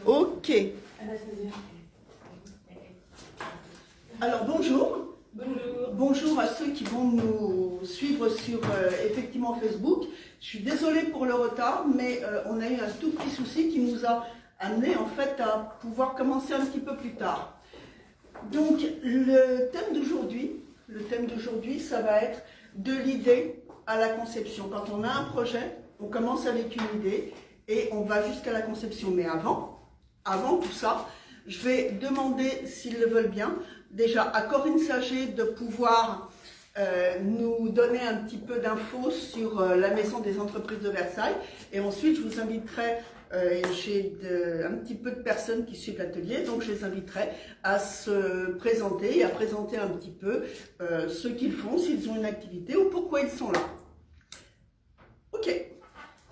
Ok. Alors bonjour. Bonjour. Bonjour à ceux qui vont nous suivre sur effectivement Facebook. Je suis désolée pour le retard, mais on a eu un tout petit souci qui nous a amené en fait à pouvoir commencer un petit peu plus tard. Donc le thème d'aujourd'hui, ça va être de l'idée à la conception. Quand on a un projet, on commence avec une idée et on va jusqu'à la conception. Mais avant tout ça, je vais demander, s'ils le veulent bien, déjà à Corinne Sager de pouvoir nous donner un petit peu d'infos sur la Maison des entreprises de Versailles. Et ensuite, je vous inviterai, j'ai un petit peu de personnes qui suivent l'atelier, donc je les inviterai à se présenter et à présenter un petit peu ce qu'ils font, s'ils ont une activité ou pourquoi ils sont là. Ok.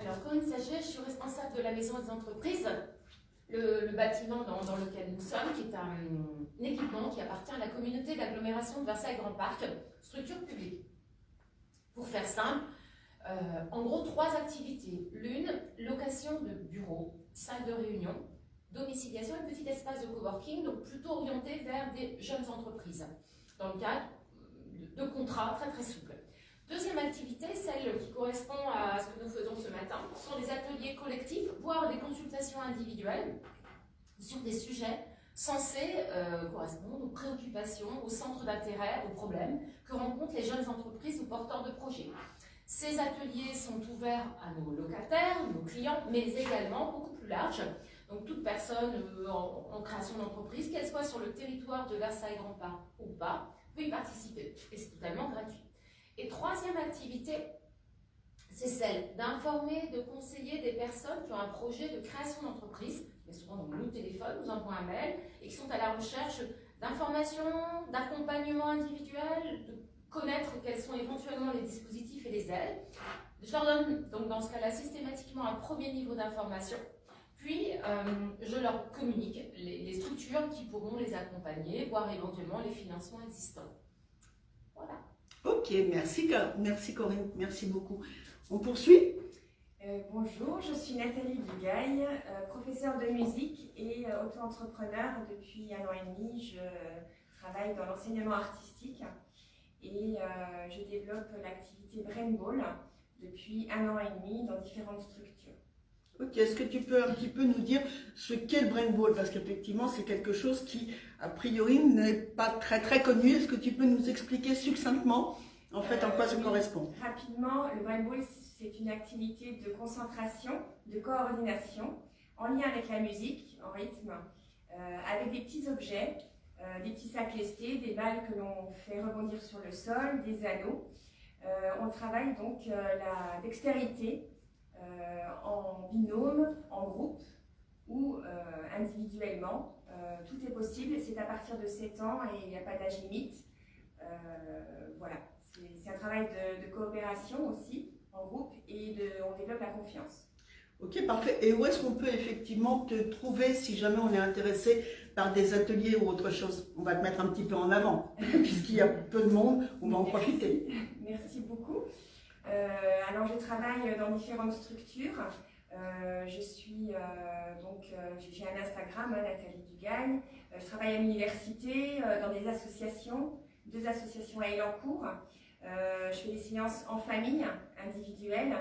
Alors, Corinne Saget, je suis responsable de la Maison des entreprises, le bâtiment dans lequel nous sommes, qui est un équipement qui appartient à la communauté d'agglomération de Versailles-Grand Parc, structure publique. Pour faire simple, en gros, 3 activités. L'une, location de bureaux, salle de réunion, domiciliation et petit espace de coworking, donc plutôt orienté vers des jeunes entreprises, dans le cadre de contrats très très souples. Deuxième activité, celle qui correspond à ce que nous faisons ce matin, sont des ateliers collectifs, voire des consultations individuelles sur des sujets censés correspondre aux préoccupations, aux centres d'intérêt, aux problèmes que rencontrent les jeunes entreprises ou porteurs de projets. Ces ateliers sont ouverts à nos locataires, nos clients, mais également beaucoup plus larges. Donc toute personne en création d'entreprise, qu'elle soit sur le territoire de Versailles-Grand Parc ou pas, peut y participer. Et c'est totalement gratuit. Et troisième activité, c'est celle d'informer, de conseiller des personnes qui ont un projet de création d'entreprise, mais souvent dans nous téléphone, nous envoient un mail, et qui sont à la recherche d'informations, d'accompagnement individuel, de connaître quels sont éventuellement les dispositifs et les aides. Je leur donne donc dans ce cas-là systématiquement un premier niveau d'information, puis je leur communique les structures qui pourront les accompagner, voire éventuellement les financements existants. Voilà. Ok, merci Corinne, merci beaucoup. On poursuit? Bonjour, je suis Nathalie Dugaille, professeure de musique et auto-entrepreneur. Depuis 1 an et demi, je travaille dans l'enseignement artistique et je développe l'activité Brainball depuis 1 an et demi dans différentes structures. Ok, est-ce que tu peux un petit peu nous dire ce qu'est le Brainball? Parce qu'effectivement, c'est quelque chose qui, a priori, n'est pas très très connu. Est-ce que tu peux nous expliquer succinctement, en fait, en quoi ça correspond? Rapidement, le Brainball, c'est une activité de concentration, de coordination, en lien avec la musique, en rythme, avec des petits objets, des petits sacs lestés, des balles que l'on fait rebondir sur le sol, des anneaux. On travaille donc la dextérité, en binôme, en groupe ou individuellement. Tout est possible, c'est à partir de 7 ans et il n'y a pas d'âge limite. Voilà, c'est un travail de coopération aussi, en groupe, et on développe la confiance. Ok, parfait. Et où est-ce qu'on peut effectivement te trouver si jamais on est intéressé par des ateliers ou autre chose? On va te mettre un petit peu en avant, puisqu'il y a peu de monde, on va en profiter. Merci beaucoup. Alors je travaille dans différentes structures. J'ai un Instagram, Nathalie Dugaille. Je travaille à l'université, dans des associations, 2 associations à Elancourt. Je fais des séances en famille, individuelles.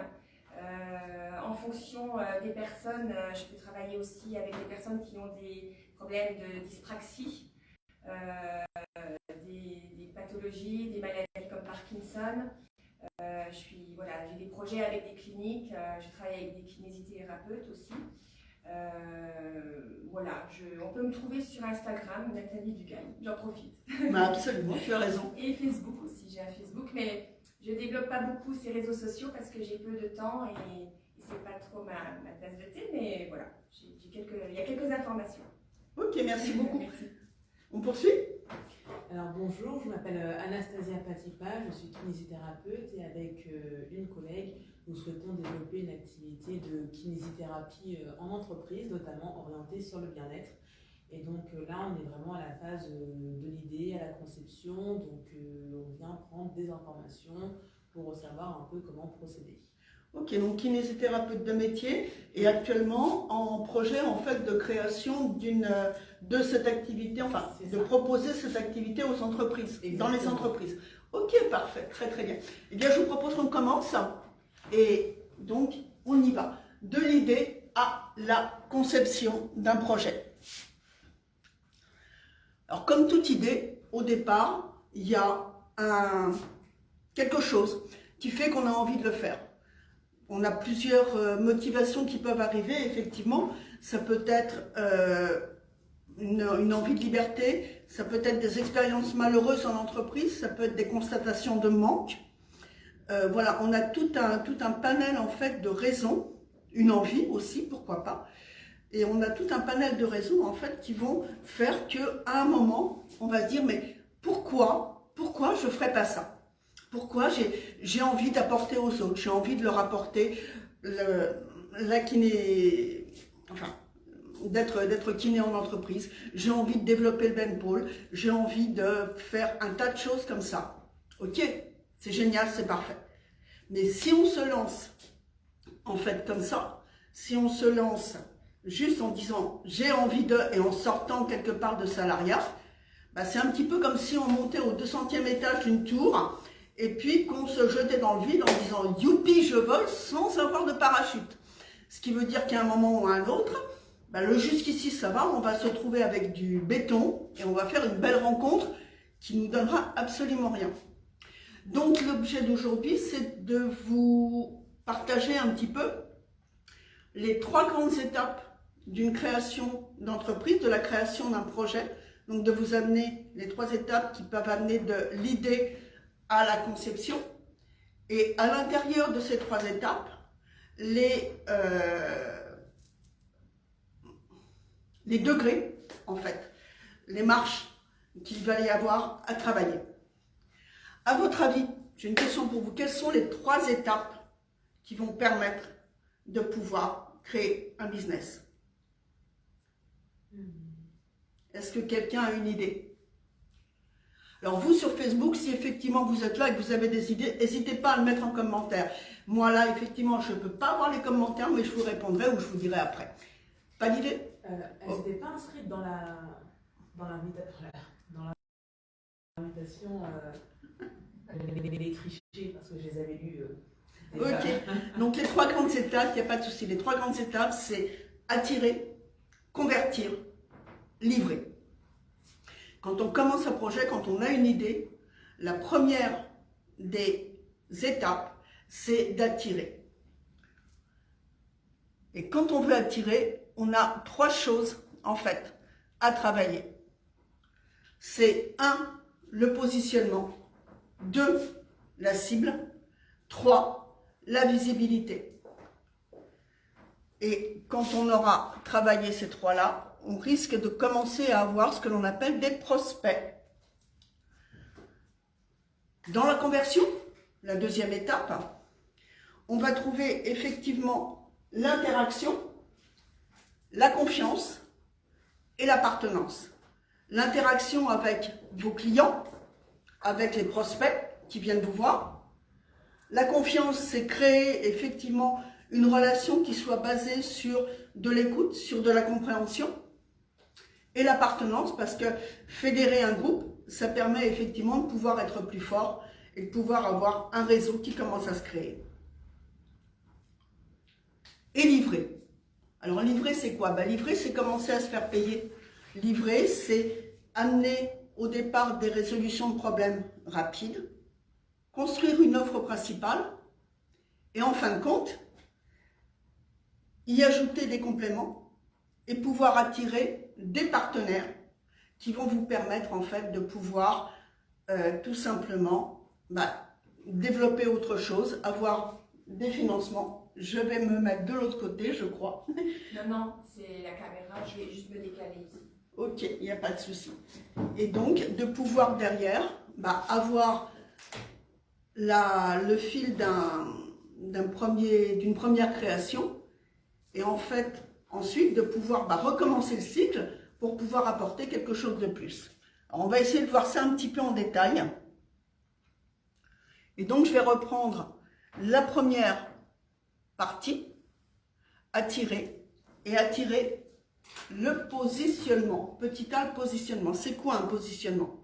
En fonction des personnes, je peux travailler aussi avec des personnes qui ont des problèmes de dyspraxie, des pathologies, des maladies comme Parkinson. J'ai des projets avec des cliniques, je travaille avec des kinésithérapeutes aussi. On peut me trouver sur Instagram, Nathalie Dugaille, j'en profite. Bah absolument, tu as raison. Et Facebook aussi, j'ai un Facebook, mais je ne développe pas beaucoup ces réseaux sociaux parce que j'ai peu de temps et c'est pas trop ma tasse de thé, mais voilà, il y a quelques informations. Ok, merci beaucoup. Merci. On poursuit? Alors bonjour, je m'appelle Anastasia Patipa, je suis kinésithérapeute et avec une collègue, nous souhaitons développer une activité de kinésithérapie en entreprise, notamment orientée sur le bien-être. Et donc là, on est vraiment à la phase de l'idée, à la conception, donc on vient prendre des informations pour savoir un peu comment procéder. Ok, donc kinésithérapeute de métier et actuellement en projet en fait de création de cette activité, enfin C'est de ça. proposer cette activité aux entreprises, dans les Exactement. entreprises. Ok, parfait, très très bien. Eh bien, je vous propose qu'on commence et donc on y va. De l'idée à la conception d'un projet. Alors comme toute idée, au départ, il y a quelque chose qui fait qu'on a envie de le faire. On a plusieurs motivations qui peuvent arriver, effectivement. Ça peut être une envie de liberté, ça peut être des expériences malheureuses en entreprise, ça peut être des constatations de manque. Voilà, on a tout un panel en fait de raisons, une envie aussi, pourquoi pas. Et on a tout un panel de raisons en fait qui vont faire qu'à un moment, on va se dire mais pourquoi je ne ferais pas ça? Pourquoi j'ai envie d'apporter aux autres, j'ai envie de leur apporter la kiné, enfin, d'être kiné en entreprise, j'ai envie de développer le Benpôle, j'ai envie de faire un tas de choses comme ça. Ok, c'est génial, c'est parfait. Mais si on se lance en fait comme ça, si on se lance juste en disant j'ai envie de et en sortant quelque part de salariat, bah, c'est un petit peu comme si on montait au 200e étage d'une tour et puis qu'on se jetait dans le vide en disant « Youpi, je vole » sans avoir de parachute. Ce qui veut dire qu'à un moment ou à un autre, bah, le jusqu'ici ça va, on va se trouver avec du béton et on va faire une belle rencontre qui nous donnera absolument rien. Donc l'objet d'aujourd'hui, c'est de vous partager un petit peu les 3 grandes étapes d'une création d'entreprise, de la création d'un projet. Donc de vous amener les 3 étapes qui peuvent amener de l'idée à la conception, et à l'intérieur de ces 3 étapes, les degrés, en fait, les marches qu'il va y avoir à travailler. À votre avis, j'ai une question pour vous, quelles sont les 3 étapes qui vont permettre de pouvoir créer un business? Est-ce que quelqu'un a une idée? Alors vous, sur Facebook, si effectivement vous êtes là et que vous avez des idées, n'hésitez pas à le mettre en commentaire. Moi là, effectivement, je ne peux pas voir les commentaires, mais je vous répondrai ou je vous dirai après. Pas d'idée? Elle n'était pas inscrite dans l'invitation. Les trichés parce que je les avais lues. Ok, donc les 3 grandes étapes, il n'y a pas de souci. Les 3 grandes étapes, c'est attirer, convertir, livrer. Quand on commence un projet, quand on a une idée, la première des étapes, c'est d'attirer. Et quand on veut attirer, on a 3 choses, en fait, à travailler. C'est 1, le positionnement, 2, la cible, 3, la visibilité. Et quand on aura travaillé ces 3-là, on risque de commencer à avoir ce que l'on appelle des prospects. Dans la conversion, la 2e étape, on va trouver effectivement l'interaction, la confiance et l'appartenance. L'interaction avec vos clients, avec les prospects qui viennent vous voir. La confiance, c'est créer effectivement une relation qui soit basée sur de l'écoute, sur de la compréhension. Et l'appartenance, parce que fédérer un groupe, ça permet effectivement de pouvoir être plus fort et de pouvoir avoir un réseau qui commence à se créer. Et livrer. Alors livrer, c'est quoi? Livrer, c'est commencer à se faire payer. Livrer, c'est amener au départ des résolutions de problèmes rapides, construire une offre principale et en fin de compte, y ajouter des compléments et pouvoir attirer des partenaires qui vont vous permettre en fait de pouvoir tout simplement développer autre chose, avoir des financements. Je vais me mettre de l'autre côté, je crois. Non, c'est la caméra, je vais juste me décaler ici. Ok, il n'y a pas de souci. Et donc, de pouvoir derrière avoir le fil d'une première création et en fait, ensuite, de pouvoir recommencer le cycle pour pouvoir apporter quelque chose de plus. Alors, on va essayer de voir ça un petit peu en détail. Et donc, je vais reprendre la première partie, attirer et attirer le positionnement. Petit a, le positionnement. C'est quoi un positionnement?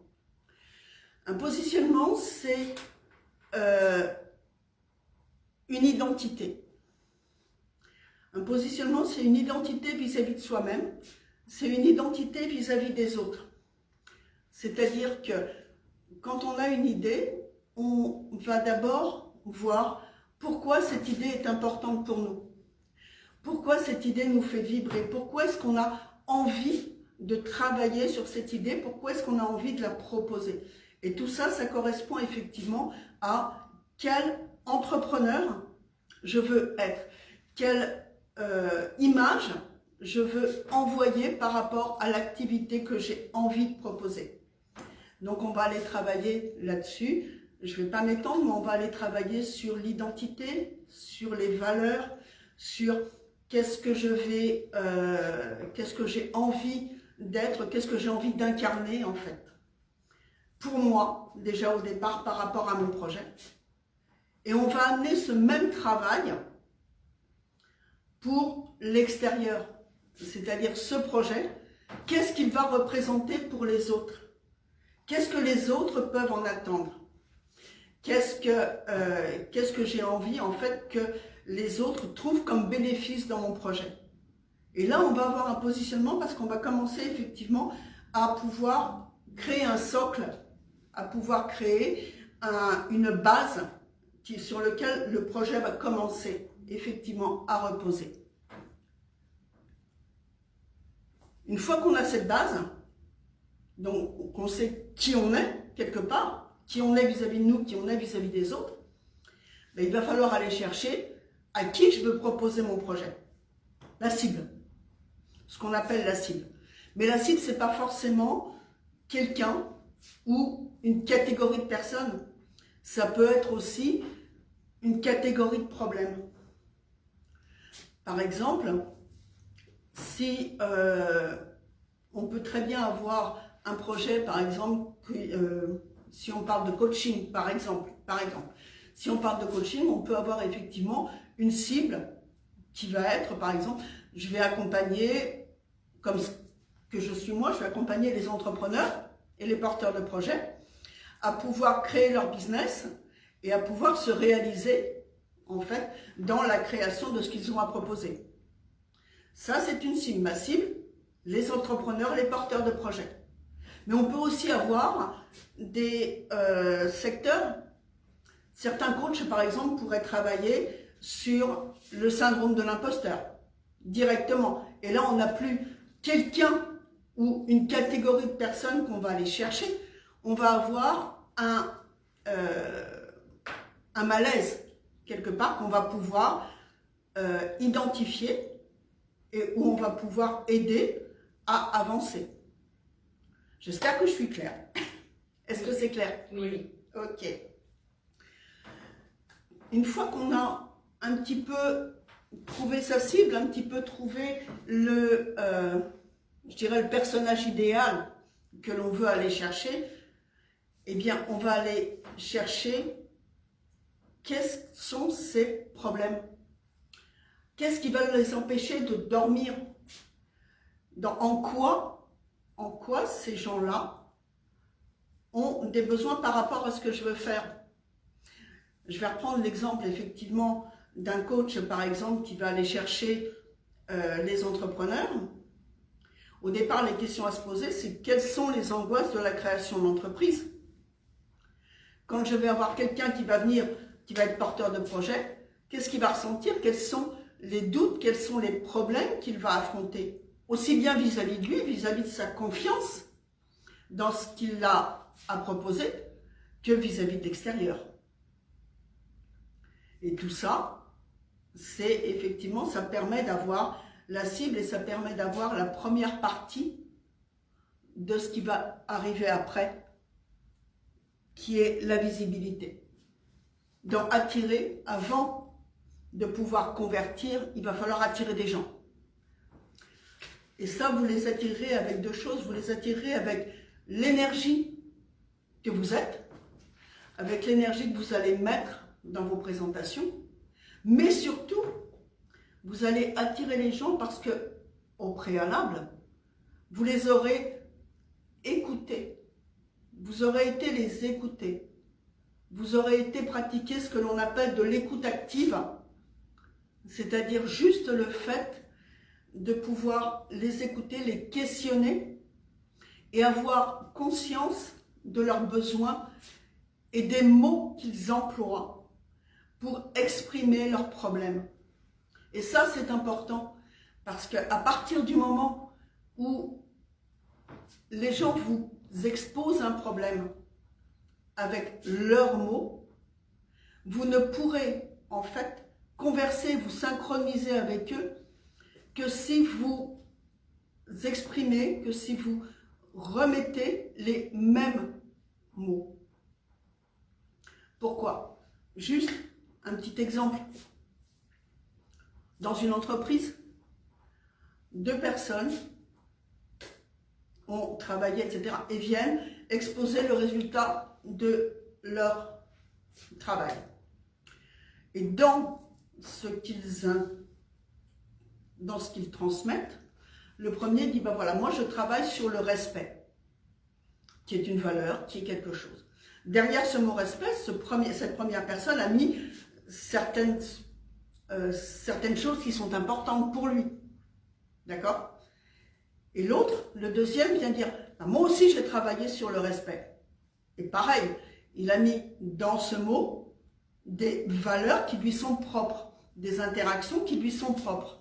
Un positionnement, c'est une identité. Un positionnement, c'est une identité vis-à-vis de soi-même. C'est une identité vis-à-vis des autres. C'est-à-dire que quand on a une idée, on va d'abord voir pourquoi cette idée est importante pour nous. Pourquoi cette idée nous fait vibrer? Pourquoi est-ce qu'on a envie de travailler sur cette idée? Pourquoi est-ce qu'on a envie de la proposer? Et tout ça, ça correspond effectivement à quel entrepreneur je veux être, quelle image je veux envoyer par rapport à l'activité que j'ai envie de proposer. Donc on va aller travailler là-dessus. Je ne vais pas m'étendre, mais on va aller travailler sur l'identité, sur les valeurs, sur qu'est-ce que j'ai envie d'être, qu'est-ce que j'ai envie d'incarner en fait. Pour moi, déjà au départ, par rapport à mon projet. Et on va amener ce même travail pour l'extérieur. C'est-à-dire ce projet, qu'est-ce qu'il va représenter pour les autres? Qu'est-ce que les autres peuvent en attendre? Qu'est-ce que j'ai envie en fait que les autres trouvent comme bénéfice dans mon projet? Et là, on va avoir un positionnement parce qu'on va commencer effectivement à pouvoir créer un socle, à pouvoir créer une base sur laquelle le projet va commencer effectivement à reposer. Une fois qu'on a cette base, donc qu'on sait qui on est quelque part, qui on est vis-à-vis de nous, qui on est vis-à-vis des autres, ben, il va falloir aller chercher à qui je veux proposer mon projet. La cible, ce qu'on appelle la cible. Mais la cible, ce n'est pas forcément quelqu'un ou une catégorie de personnes. Ça peut être aussi une catégorie de problèmes. Par exemple, si on peut très bien avoir un projet, par exemple, si on parle de coaching, par exemple, si on parle de coaching, on peut avoir effectivement une cible qui va être, par exemple, je vais accompagner, comme que je suis moi, je vais accompagner les entrepreneurs et les porteurs de projets à pouvoir créer leur business et à pouvoir se réaliser, en fait, dans la création de ce qu'ils ont à proposer. Ça, c'est une cible. Ma cible, les entrepreneurs, les porteurs de projets. Mais on peut aussi avoir des secteurs. Certains coachs, par exemple, pourraient travailler sur le syndrome de l'imposteur, directement. Et là, on n'a plus quelqu'un ou une catégorie de personnes qu'on va aller chercher. On va avoir un malaise, quelque part, qu'on va pouvoir identifier et où on va pouvoir aider à avancer. J'espère que je suis claire. Est-ce que c'est clair? Oui. Ok. Une fois qu'on a un petit peu trouvé sa cible, un petit peu trouvé le, je dirais le personnage idéal que l'on veut aller chercher, eh bien, on va aller chercher quels sont ces problèmes. Qu'est-ce qui va les empêcher de dormir? En quoi ces gens-là ont des besoins par rapport à ce que je veux faire? Je vais reprendre l'exemple effectivement d'un coach, par exemple, qui va aller chercher les entrepreneurs. Au départ, les questions à se poser, c'est quelles sont les angoisses de la création d'entreprise? Quand je vais avoir quelqu'un qui va venir, qui va être porteur de projet, qu'est-ce qu'il va ressentir? Quels sont les doutes, quels sont les problèmes qu'il va affronter? Aussi bien vis-à-vis de lui, vis-à-vis de sa confiance dans ce qu'il a à proposer, que vis-à-vis de l'extérieur. Et tout ça, c'est effectivement, ça permet d'avoir la cible et ça permet d'avoir la première partie de ce qui va arriver après, qui est la visibilité. Donc attirer, avant de pouvoir convertir, il va falloir attirer des gens. Et ça, vous les attirez avec deux choses. Vous les attirez avec l'énergie que vous êtes, avec l'énergie que vous allez mettre dans vos présentations, mais surtout vous allez attirer les gens parce que, au préalable, vous les aurez écoutés. Vous aurez été les écouter. Vous aurez été pratiquer ce que l'on appelle de l'écoute active, c'est-à-dire juste le fait de pouvoir les écouter, les questionner et avoir conscience de leurs besoins et des mots qu'ils emploient pour exprimer leurs problèmes. Et ça, c'est important parce qu'à partir du moment où les gens vous exposent un problème avec leurs mots, vous ne pourrez en fait converser, vous synchroniser avec eux que si vous exprimez, que si vous remettez les mêmes mots. Pourquoi? Juste un petit exemple. Dans une entreprise, 2 personnes ont travaillé, etc. et viennent exposer le résultat de leur travail. Et dans ce qu'ils transmettent, le premier dit, ben voilà, moi je travaille sur le respect, qui est une valeur, qui est quelque chose. Derrière ce mot respect, cette première personne a mis certaines choses qui sont importantes pour lui. D'accord? Et l'autre, le deuxième, vient dire, ben moi aussi j'ai travaillé sur le respect. Et pareil, il a mis dans ce mot des valeurs qui lui sont propres, des interactions qui lui sont propres.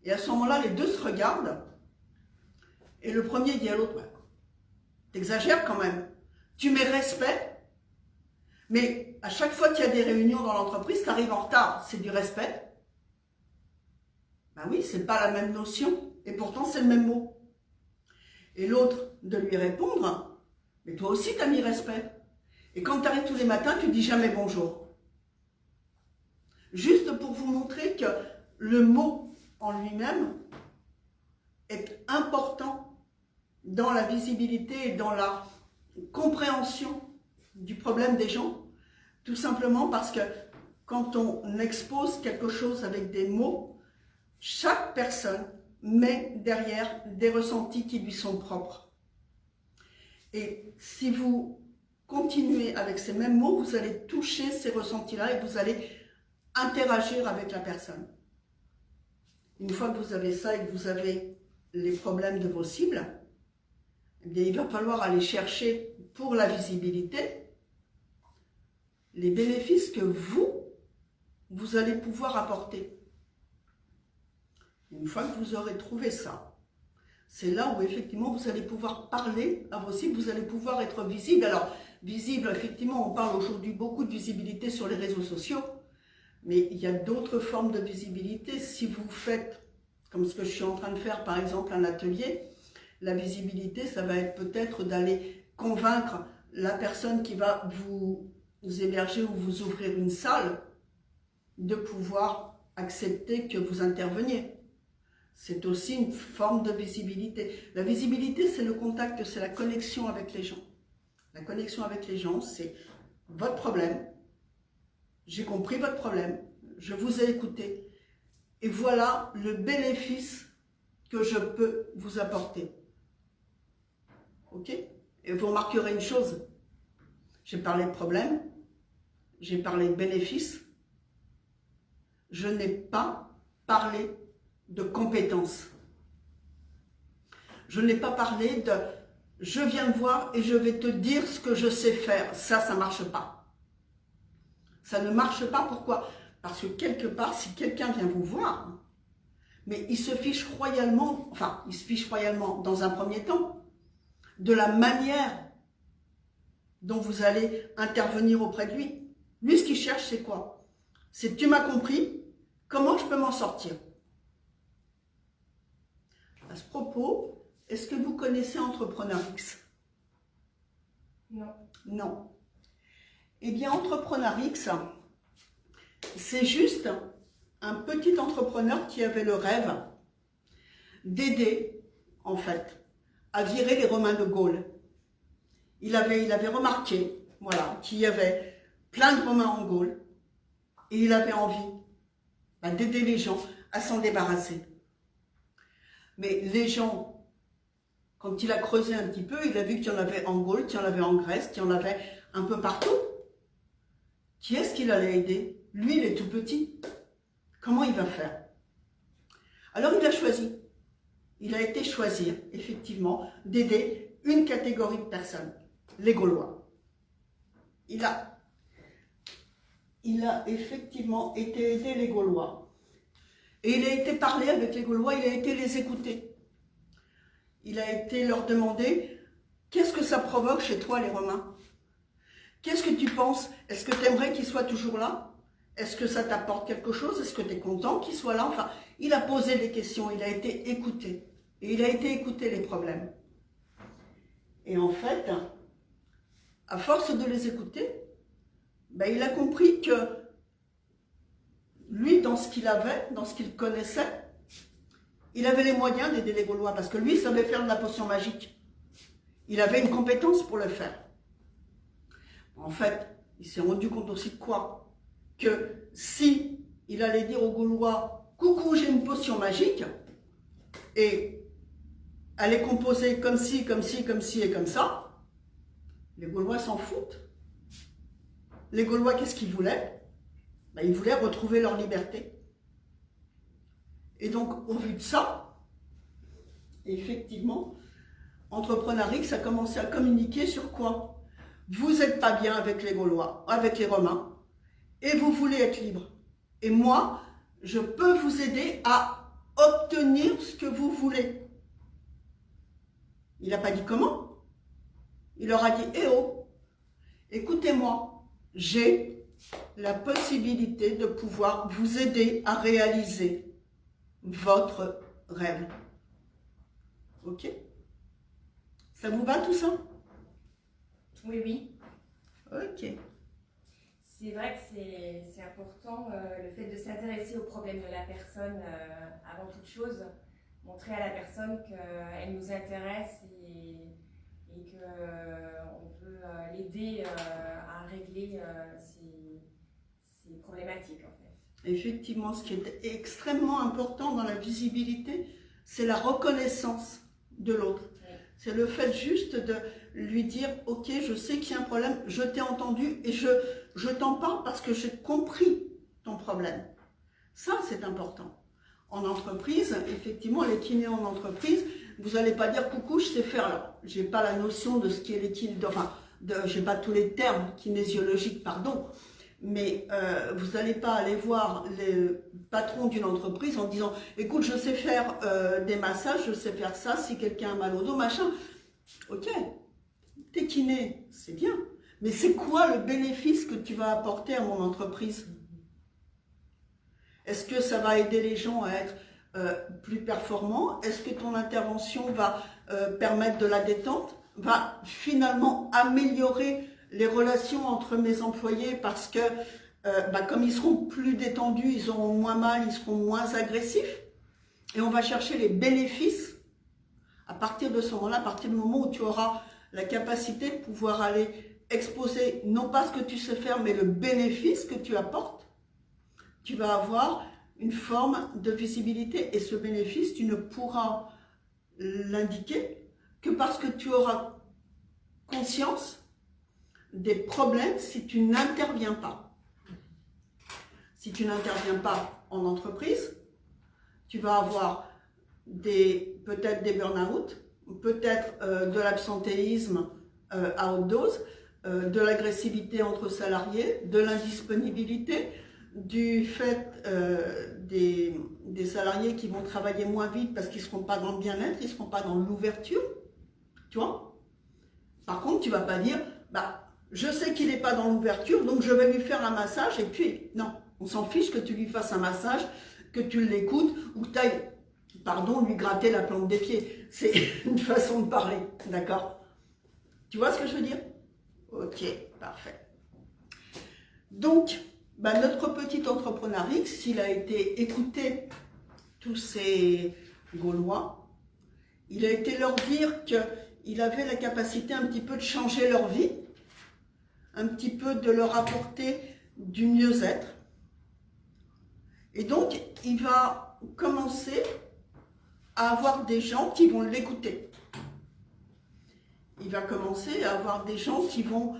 Et à ce moment-là, les deux se regardent, et le premier dit à l'autre, ouais, t'exagères quand même, tu mets respect, mais à chaque fois qu'il y a des réunions dans l'entreprise, tu arrives en retard, c'est du respect? Ben oui, c'est pas la même notion, et pourtant c'est le même mot. Et l'autre de lui répondre, mais toi aussi tu as mis respect. Et quand tu arrives tous les matins, tu dis jamais bonjour. Juste pour vous montrer que le mot en lui-même est important dans la visibilité et dans la compréhension du problème des gens, tout simplement parce que quand on expose quelque chose avec des mots, chaque personne met derrière des ressentis qui lui sont propres. Et si vous continuez avec ces mêmes mots, vous allez toucher ces ressentis-là et vous allez interagir avec la personne. Une fois que vous avez ça et que vous avez les problèmes de vos cibles, eh bien, il va falloir aller chercher pour la visibilité les bénéfices que vous allez pouvoir apporter. Une fois que vous aurez trouvé ça, c'est là où effectivement vous allez pouvoir parler à vos cibles, vous allez pouvoir être visible. Alors, visible, effectivement, on parle aujourd'hui beaucoup de visibilité sur les réseaux sociaux, mais il y a d'autres formes de visibilité. Si vous faites, comme ce que je suis en train de faire, par exemple, un atelier, la visibilité, ça va être peut-être d'aller convaincre la personne qui va vous héberger ou vous ouvrir une salle de pouvoir accepter que vous interveniez. C'est aussi une forme de visibilité. La visibilité, c'est le contact, c'est la connexion avec les gens. La connexion avec les gens, c'est votre problème. J'ai compris votre problème. Je vous ai écouté. Et voilà le bénéfice que je peux vous apporter. Ok? Et vous remarquerez une chose. J'ai parlé de problème. J'ai parlé de bénéfices. Je n'ai pas parlé de compétences. Je n'ai pas parlé de « je viens te voir et je vais te dire ce que je sais faire ». Ça ne marche pas. Ça ne marche pas, pourquoi? Parce que quelque part, si quelqu'un vient vous voir, mais il se fiche royalement, enfin, il se fiche royalement dans un premier temps, de la manière dont vous allez intervenir auprès de lui. Lui, ce qu'il cherche, c'est quoi? C'est « tu m'as compris, comment je peux m'en sortir ?» À ce propos, est-ce que vous connaissez Entrepreneur X? Non. Non. Eh bien, Entrepreneur X, c'est juste un petit entrepreneur qui avait le rêve d'aider, en fait, à virer les Romains de Gaulle. Il avait remarqué, voilà, qu'il y avait plein de Romains en Gaule, et il avait envie d'aider les gens à s'en débarrasser. Mais les gens, quand il a creusé un petit peu, il a vu qu'il y en avait en Gaule, qu'il y en avait en Grèce, qu'il y en avait un peu partout. Qui est-ce qu'il allait aider? Lui, il est tout petit. Comment il va faire? Alors il a choisi. Il a été choisi, effectivement, d'aider une catégorie de personnes, les Gaulois. Il a effectivement été aider les Gaulois. Et il a été parler avec les Gaulois, il a été les écouter. Il a été leur demander, qu'est-ce que ça provoque chez toi les Romains? Qu'est-ce que tu penses? Est-ce que tu aimerais qu'ils soient toujours là? Est-ce que ça t'apporte quelque chose? Est-ce que tu es content qu'ils soient là? Enfin, il a posé des questions, il a été écouté. Et il a été écouter les problèmes. Et en fait, à force de les écouter, il a compris que lui, dans ce qu'il avait, dans ce qu'il connaissait, il avait les moyens d'aider les Gaulois, parce que lui, il savait faire de la potion magique. Il avait une compétence pour le faire. En fait, il s'est rendu compte aussi de quoi? Que si il allait dire aux Gaulois, coucou, j'ai une potion magique, et elle est composée comme ci, comme ci, comme ci et comme ça, les Gaulois s'en foutent. Les Gaulois, qu'est-ce qu'ils voulaient? Ils voulaient retrouver leur liberté. Et donc, au vu de ça, effectivement, Entrepreneurix a commencé à communiquer sur quoi? Vous n'êtes pas bien avec les Gaulois, avec les Romains, et vous voulez être libre. Et moi, je peux vous aider à obtenir ce que vous voulez. Il n'a pas dit comment. Il leur a dit, eh oh, écoutez-moi, j'ai la possibilité de pouvoir vous aider à réaliser votre rêve. Ok? Ça vous va tout ça? Oui, oui. Ok. C'est vrai que c'est important le fait de s'intéresser aux problèmes de la personne avant toute chose, montrer à la personne qu'elle nous intéresse et qu'on peut l'aider à régler ses problématiques en fait. Effectivement, ce qui est extrêmement important dans la visibilité, c'est la reconnaissance de l'autre. Oui. C'est le fait juste de lui dire, ok, je sais qu'il y a un problème, je t'ai entendu et je t'en parle parce que j'ai compris ton problème. Ça, c'est important. En entreprise, effectivement, les kinés en entreprise, vous n'allez pas dire, coucou, je sais faire là. Je n'ai pas la notion de ce qu'est les kinés, enfin, je n'ai pas tous les termes kinésiologiques, pardon. Mais vous n'allez pas aller voir le patron d'une entreprise en disant, écoute, je sais faire des massages, je sais faire ça, si quelqu'un a mal au dos, machin. Ok, t'es kiné, c'est bien. Mais c'est quoi le bénéfice que tu vas apporter à mon entreprise? Est-ce que ça va aider les gens à être plus performants? Est-ce que ton intervention va permettre de la détente? Va finalement améliorer les relations entre mes employés parce que comme ils seront plus détendus, ils auront moins mal, ils seront moins agressifs. Et on va chercher les bénéfices à partir de ce moment-là, à partir du moment où tu auras la capacité de pouvoir aller exposer non pas ce que tu sais faire, mais le bénéfice que tu apportes. Tu vas avoir une forme de visibilité et ce bénéfice, tu ne pourras l'indiquer que parce que tu auras conscience des problèmes si tu n'interviens pas. Si tu n'interviens pas en entreprise, tu vas avoir peut-être des burn-out, peut-être de l'absentéisme à haute dose, de l'agressivité entre salariés, de l'indisponibilité, du fait des salariés qui vont travailler moins vite parce qu'ils ne seront pas dans le bien-être, ils ne seront pas dans l'ouverture, tu vois. Par contre, tu ne vas pas dire, je sais qu'il n'est pas dans l'ouverture, donc je vais lui faire un massage, et puis, non, on s'en fiche que tu lui fasses un massage, que tu l'écoutes, ou que tu ailles, lui gratter la plante des pieds. C'est une façon de parler, d'accord? Tu vois ce que je veux dire? Ok, parfait. Donc, notre petit Entrepreneurix, il a été écouter tous ces Gaulois, il a été leur dire qu'il avait la capacité un petit peu de changer leur vie, un petit peu de leur apporter du mieux-être. Et donc, il va commencer à avoir des gens qui vont l'écouter. Il va commencer à avoir des gens qui vont,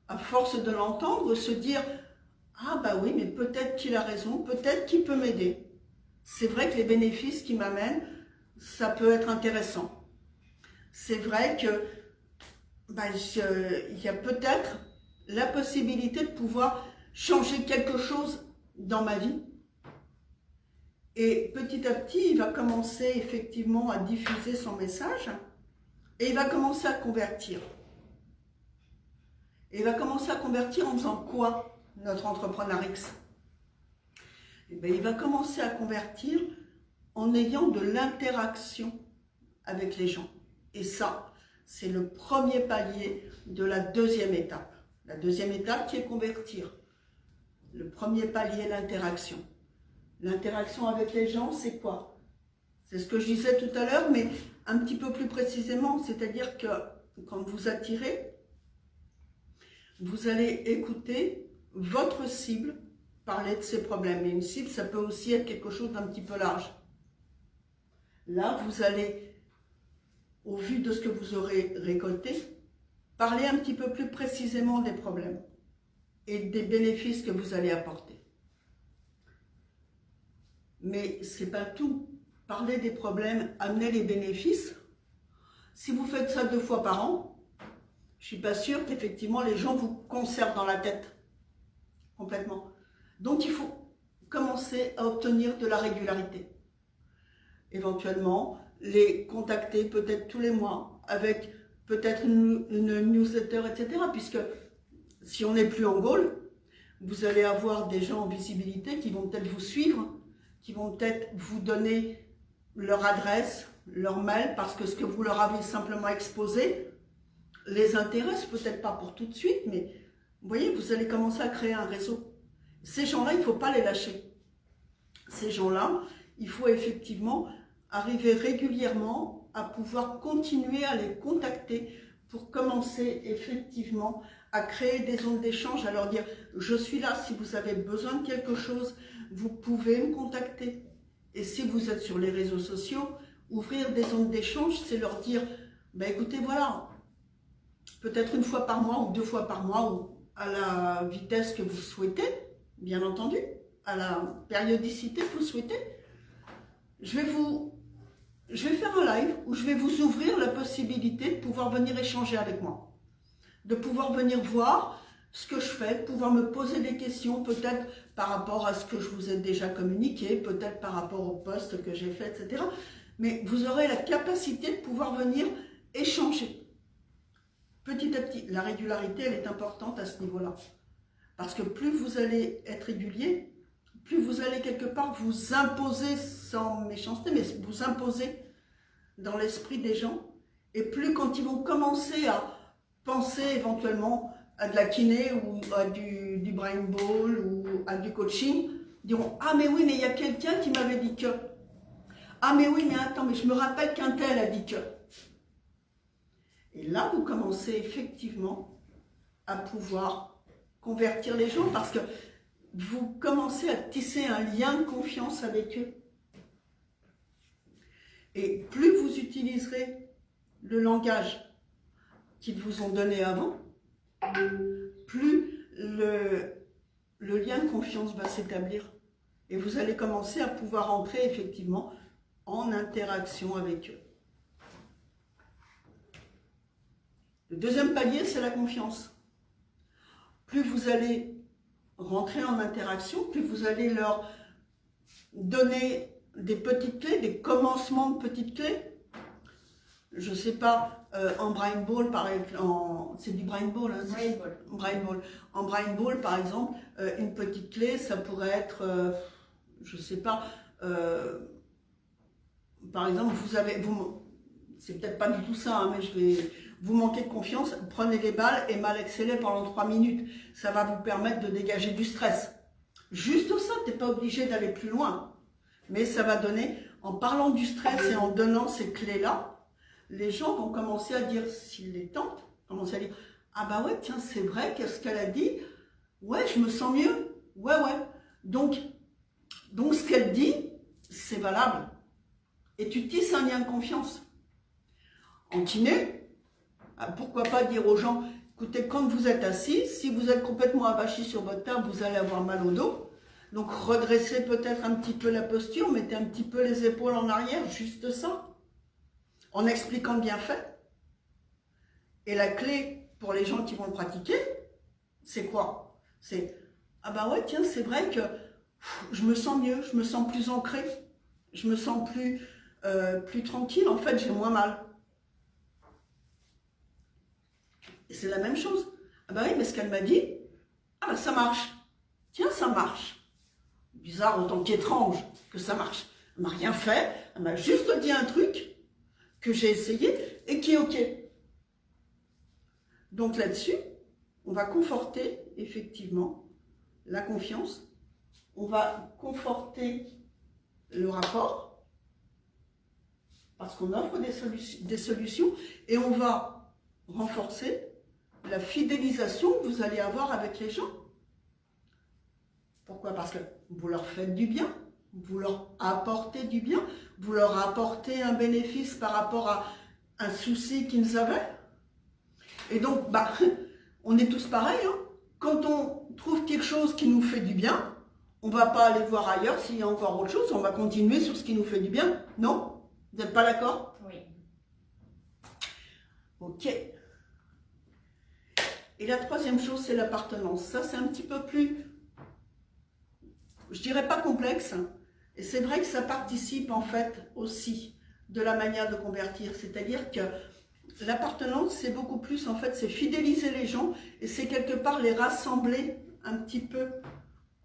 à force de l'entendre, se dire « Ah bah oui, mais peut-être qu'il a raison, peut-être qu'il peut m'aider. C'est vrai que les bénéfices qu'il m'amène, ça peut être intéressant. C'est vrai que il y a peut-être la possibilité de pouvoir changer quelque chose dans ma vie. » Et petit à petit, il va commencer effectivement à diffuser son message et il va commencer à convertir. Et il va commencer à convertir en faisant quoi, notre entrepreneur X? Eh bien, il va commencer à convertir en ayant de l'interaction avec les gens. Et ça, c'est le premier palier de la deuxième étape. La deuxième étape qui est convertir. Le premier palier, l'interaction. L'interaction avec les gens, c'est quoi? C'est ce que je disais tout à l'heure, mais un petit peu plus précisément. C'est-à-dire que quand vous attirez, vous allez écouter votre cible parler de ses problèmes. Et une cible, ça peut aussi être quelque chose d'un petit peu large. Là, vous allez, au vu de ce que vous aurez récolté, parler un petit peu plus précisément des problèmes et des bénéfices que vous allez apporter. Mais ce n'est pas tout. Parler des problèmes, amener les bénéfices. Si vous faites ça 2 fois par an, je ne suis pas sûre qu'effectivement les gens vous conservent dans la tête. Complètement. Donc il faut commencer à obtenir de la régularité. Éventuellement, les contacter peut-être tous les mois avec peut-être une newsletter, etc. Puisque si on n'est plus en Gaule, vous allez avoir des gens en visibilité qui vont peut-être vous suivre, qui vont peut-être vous donner leur adresse, leur mail, parce que ce que vous leur avez simplement exposé les intéresse, peut-être pas pour tout de suite, mais vous voyez, vous allez commencer à créer un réseau. Ces gens-là, il ne faut pas les lâcher. Ces gens-là, il faut effectivement arriver régulièrement à pouvoir continuer à les contacter pour commencer effectivement à créer des zones d'échange, à leur dire « Je suis là, si vous avez besoin de quelque chose, vous pouvez me contacter. » Et si vous êtes sur les réseaux sociaux, ouvrir des zones d'échange, c'est leur dire ben, « Écoutez, voilà, peut-être 1 fois par mois ou 2 fois par mois, ou à la vitesse que vous souhaitez, bien entendu, à la périodicité que vous souhaitez, je vais faire un live où je vais vous ouvrir la possibilité de pouvoir venir échanger avec moi, de pouvoir venir voir ce que je fais, de pouvoir me poser des questions, peut-être par rapport à ce que je vous ai déjà communiqué, peut-être par rapport au post que j'ai fait, etc. Mais vous aurez la capacité de pouvoir venir échanger. Petit à petit, la régularité, elle est importante à ce niveau-là. Parce que plus vous allez être régulier, plus vous allez quelque part vous imposer, sans méchanceté, mais vous imposer dans l'esprit des gens. Et plus quand ils vont commencer à penser éventuellement à de la kiné ou à du brain ball ou à du coaching, ils diront « Ah mais oui, mais il y a quelqu'un qui m'avait dit que... Ah mais oui, mais attends, mais je me rappelle qu'un tel a dit que... » Et là, vous commencez effectivement à pouvoir convertir les gens parce que vous commencez à tisser un lien de confiance avec eux. Et plus vous utiliserez le langage qu'ils vous ont donné avant, plus le lien de confiance va s'établir. Et vous allez commencer à pouvoir entrer effectivement en interaction avec eux. Le deuxième palier, c'est la confiance. Plus vous allez rentrer en interaction, plus vous allez leur donner des petites clés, des commencements de petites clés. Je ne sais pas, en brain ball, par exemple, c'est du brain ball, hein, brain ball. En brain ball, par exemple, une petite clé, ça pourrait être, je ne sais pas, par exemple, c'est peut-être pas du tout ça, hein, mais vous manquez de confiance, prenez les balles et malaxez-les pendant 3 minutes. Ça va vous permettre de dégager du stress. Juste ça, tu n'es pas obligé d'aller plus loin. Mais ça va donner, en parlant du stress et en donnant ces clés-là, les gens vont commencer à dire, s'ils les tentent, commencer à dire « Ah bah ouais, tiens, c'est vrai, qu'est-ce qu'elle a dit? Ouais, je me sens mieux. Ouais, ouais. » Donc, Donc ce qu'elle dit, c'est valable. Et tu tisses un lien de confiance. En kiné, pourquoi pas dire aux gens, écoutez, quand vous êtes assis, si vous êtes complètement avachi sur votre table, vous allez avoir mal au dos. Donc redressez peut-être un petit peu la posture, mettez un petit peu les épaules en arrière, juste ça. En expliquant le bienfait. Et la clé pour les gens qui vont le pratiquer, c'est quoi? C'est, ah bah ouais, tiens, c'est vrai que je me sens mieux, je me sens plus ancré, je me sens plus tranquille, en fait, j'ai moins mal. Et c'est la même chose. Ah bah oui, mais ce qu'elle m'a dit, ah bah ça marche. Tiens, ça marche. Bizarre autant qu'étrange que ça marche. Elle m'a rien fait, elle m'a juste dit un truc que j'ai essayé et qui est OK. Donc là-dessus, on va conforter effectivement la confiance, on va conforter le rapport, parce qu'on offre des solutions, et on va renforcer la fidélisation que vous allez avoir avec les gens. Pourquoi? Parce que vous leur faites du bien, vous leur apportez du bien, vous leur apportez un bénéfice par rapport à un souci qu'ils avaient. Et donc, bah, on est tous pareils. Hein. Quand on trouve quelque chose qui nous fait du bien, on ne va pas aller voir ailleurs s'il y a encore autre chose, on va continuer sur ce qui nous fait du bien. Non? Vous n'êtes pas d'accord? Oui. Ok. Et la troisième chose, c'est l'appartenance. Ça, c'est un petit peu plus, je dirais pas complexe. Et c'est vrai que ça participe en fait aussi de la manière de convertir. C'est-à-dire que l'appartenance, c'est beaucoup plus, en fait, c'est fidéliser les gens et c'est quelque part les rassembler un petit peu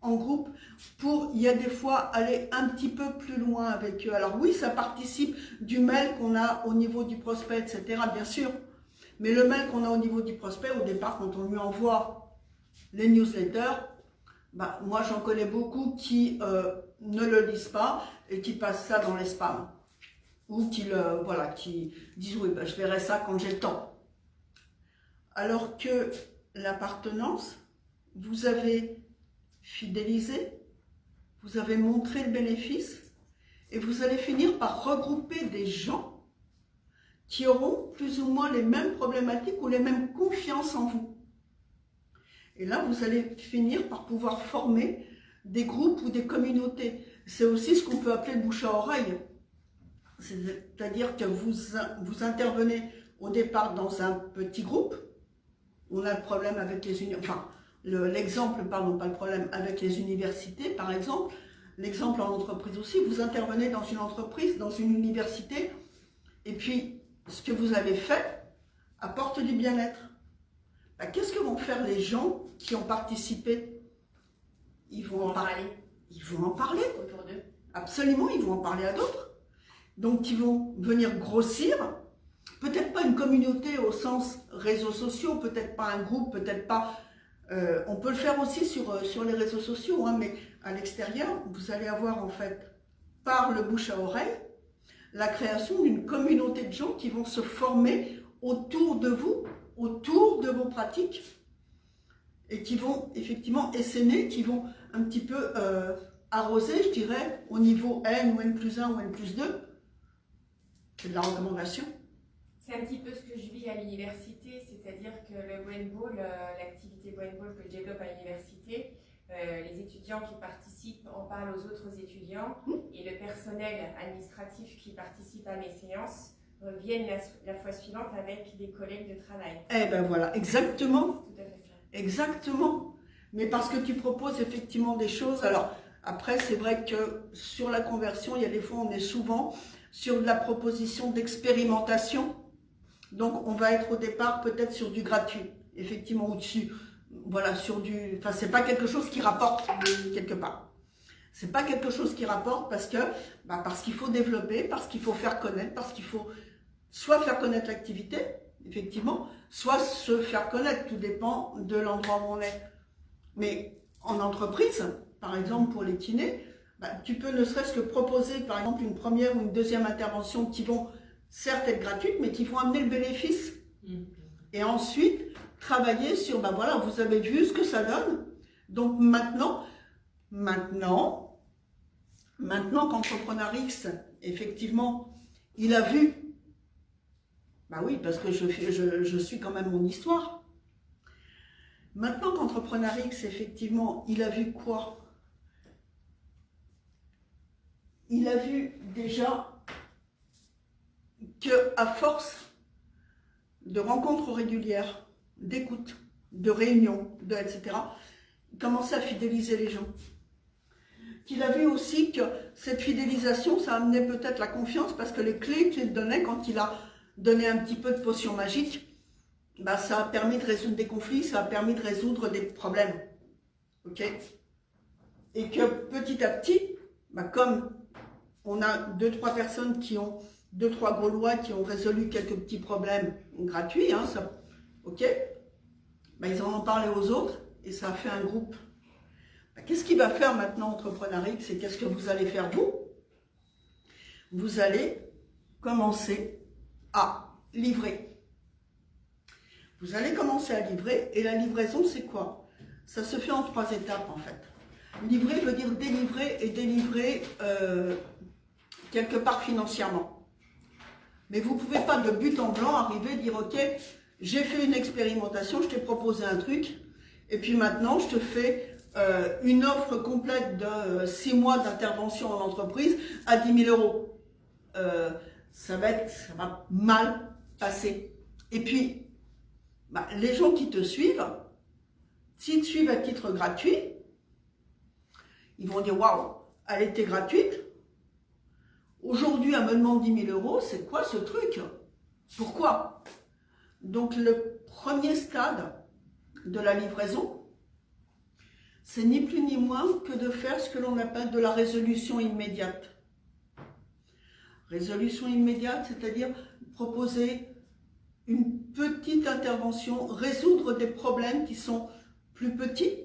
en groupe pour, il y a des fois, aller un petit peu plus loin avec eux. Alors oui, ça participe du mail qu'on a au niveau du prospect, etc., bien sûr. Mais le mail qu'on a au niveau du prospect, au départ, quand on lui envoie les newsletters, bah, moi j'en connais beaucoup qui ne le lisent pas et qui passent ça dans les spams. Ou qui disent oui, bah, je verrai ça quand j'ai le temps. Alors que l'appartenance, vous avez fidélisé, vous avez montré le bénéfice et vous allez finir par regrouper des gens qui auront plus ou moins les mêmes problématiques ou les mêmes confiances en vous. Et là, vous allez finir par pouvoir former des groupes ou des communautés. C'est aussi ce qu'on peut appeler le bouche à oreille. C'est-à-dire que vous intervenez au départ dans un petit groupe. On a le problème avec les universités, enfin, l'exemple, pardon, pas le problème, avec les universités, par exemple. L'exemple en entreprise aussi, vous intervenez dans une entreprise, dans une université, et puis ce que vous avez fait apporte du bien-être. Ben, qu'est-ce que vont faire les gens qui ont participé? Ils vont en parler. Ils vont en parler. Autour d'eux. Absolument, ils vont en parler à d'autres. Donc, ils vont venir grossir. Peut-être pas une communauté au sens réseaux sociaux, peut-être pas un groupe, peut-être pas... on peut le faire aussi sur les réseaux sociaux, hein, mais à l'extérieur, vous allez avoir en fait, par le bouche à oreille, la création d'une communauté de gens qui vont se former autour de vous, autour de vos pratiques, et qui vont effectivement essaimer, qui vont un petit peu arroser, je dirais, au niveau N ou N+1 ou N+2. C'est de la recommandation. C'est un petit peu ce que je vis à l'université, c'est-à-dire que le Brainball, l'activité Brainball que je développe à l'université, les étudiants qui participent en parlent aux autres étudiants et le personnel administratif qui participe à mes séances reviennent la fois suivante avec des collègues de travail. Eh ben voilà, exactement. Tout à fait ça. Exactement. Mais parce que tu proposes effectivement des choses. Alors, après, c'est vrai que sur la conversion, il y a des fois, on est souvent sur de la proposition d'expérimentation. Donc, on va être au départ peut-être sur du gratuit, effectivement, au-dessus. Voilà, sur du... Enfin, c'est pas quelque chose qui rapporte quelque part. C'est pas quelque chose qui rapporte parce qu'il faut développer, parce qu'il faut faire connaître, parce qu'il faut soit faire connaître l'activité, effectivement, soit se faire connaître. Tout dépend de l'endroit où on est. Mais en entreprise, par exemple, pour les kinés, tu peux ne serait-ce que proposer, par exemple, une première ou une deuxième intervention qui vont certes être gratuites, mais qui vont amener le bénéfice. Et ensuite, travailler sur, voilà, vous avez vu ce que ça donne. Donc maintenant, Maintenant qu'Entrepreneur X, effectivement, il a vu, bah oui, parce que je suis quand même mon histoire. Maintenant qu'Entrepreneur X, effectivement, il a vu quoi? Il a vu déjà qu'à force de rencontres régulières, d'écoute, de réunions, etc., il commençait à fidéliser les gens. Qu'il a vu aussi que cette fidélisation, ça amenait peut-être la confiance parce que les clés qu'il donnait, quand il a donné un petit peu de potion magique, bah, ça a permis de résoudre des conflits, ça a permis de résoudre des problèmes. Ok? Et que petit à petit, bah, comme on a 2-3 personnes qui ont, 2-3 Gaulois qui ont résolu quelques petits problèmes gratuits, hein, ça, ok? Bah, ils en ont parlé aux autres et ça a fait un groupe. Qu'est-ce qu'il va faire maintenant Entrepreneur X? C'est qu'est-ce que vous allez faire vous? Vous allez commencer à livrer. Vous allez commencer à livrer et la livraison c'est quoi? Ça se fait en 3 étapes en fait. Livrer veut dire délivrer et délivrer quelque part financièrement. Mais vous ne pouvez pas de but en blanc arriver et dire ok, j'ai fait une expérimentation, je t'ai proposé un truc et puis maintenant je te fais une offre complète de 6 mois d'intervention en entreprise à 10 000 euros. Ça va mal passer. Et puis, bah, les gens qui te suivent, s'ils te suivent à titre gratuit, ils vont dire waouh, elle était gratuite. Aujourd'hui, elle me demande 10 000 euros, c'est quoi ce truc? Pourquoi? Donc, le premier stade de la livraison, c'est ni plus ni moins que de faire ce que l'on appelle de la résolution immédiate. Résolution immédiate, c'est-à-dire proposer une petite intervention, résoudre des problèmes qui sont plus petits,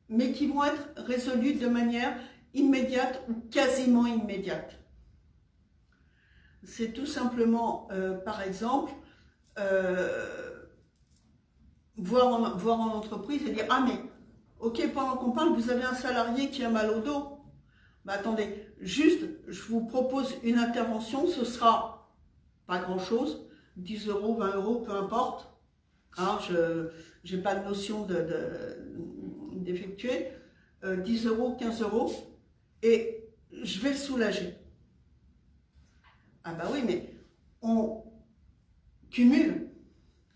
mais qui vont être résolus de manière immédiate ou quasiment immédiate. C'est tout simplement, par exemple, voir en entreprise et dire « Ah mais, ok, pendant qu'on parle, vous avez un salarié qui a mal au dos. Mais attendez, juste, je vous propose une intervention, ce sera pas grand-chose, 10 euros, 20 euros, peu importe. Hein, je n'ai pas de notion d'effectuer. 10 euros, 15 euros, et je vais le soulager. » Ah bah oui, mais on cumule,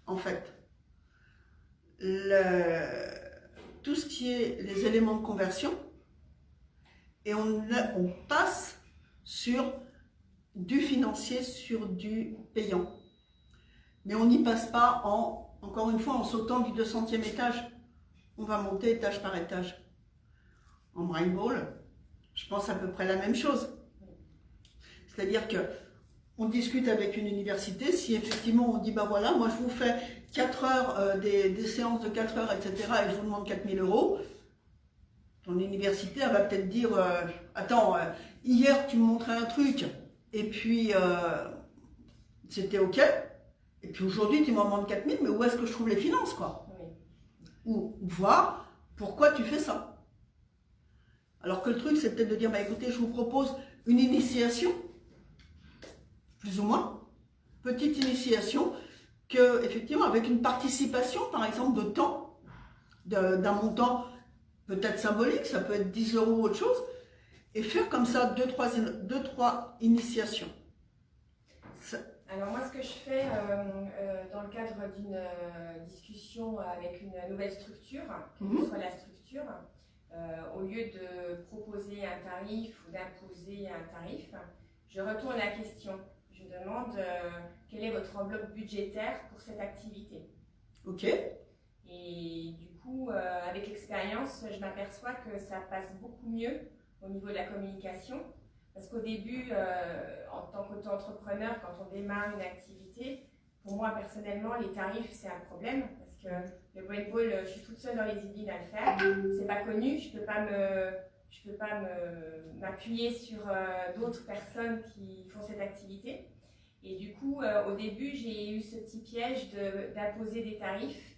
en fait, tout ce qui est les éléments de conversion et on passe sur du financier, sur du payant. Mais on n'y passe pas encore une fois, en sautant du 200e étage. On va monter étage par étage. En Brain Ball, je pense à peu près la même chose. C'est-à-dire que on discute avec une université, si effectivement on dit, bah voilà, moi je vous fais 4 heures, des séances de 4 heures, etc., et je vous demande 4 000 euros, ton université, elle va peut-être dire, attends, hier tu me montrais un truc, et puis c'était ok, et puis aujourd'hui tu m'en demandes 4 000, mais où est-ce que je trouve les finances, quoi? Oui. Ou voir pourquoi tu fais ça. Alors que le truc, c'est peut-être de dire, bah écoutez, je vous propose une initiation, plus ou moins, petite initiation, que effectivement avec une participation, par exemple, de temps, d'un montant peut-être symbolique, ça peut être 10 euros ou autre chose, et faire comme ça 2-3 initiations. Alors moi, ce que je fais dans le cadre d'une discussion avec une nouvelle structure, quelle que soit la structure, au lieu de proposer un tarif ou d'imposer un tarif, je retourne la question. Je demande quelle est votre enveloppe budgétaire pour cette activité. Ok. Et du coup, avec l'expérience, je m'aperçois que ça passe beaucoup mieux au niveau de la communication. Parce qu'au début, en tant qu'auto-entrepreneur, quand on démarre une activité, pour moi personnellement, les tarifs, c'est un problème. Parce que le Brain Ball, je suis toute seule dans les Yvelines à le faire. C'est pas connu, je peux pas m'appuyer sur d'autres personnes qui font cette activité. Et du coup, au début, j'ai eu ce petit piège d'imposer des tarifs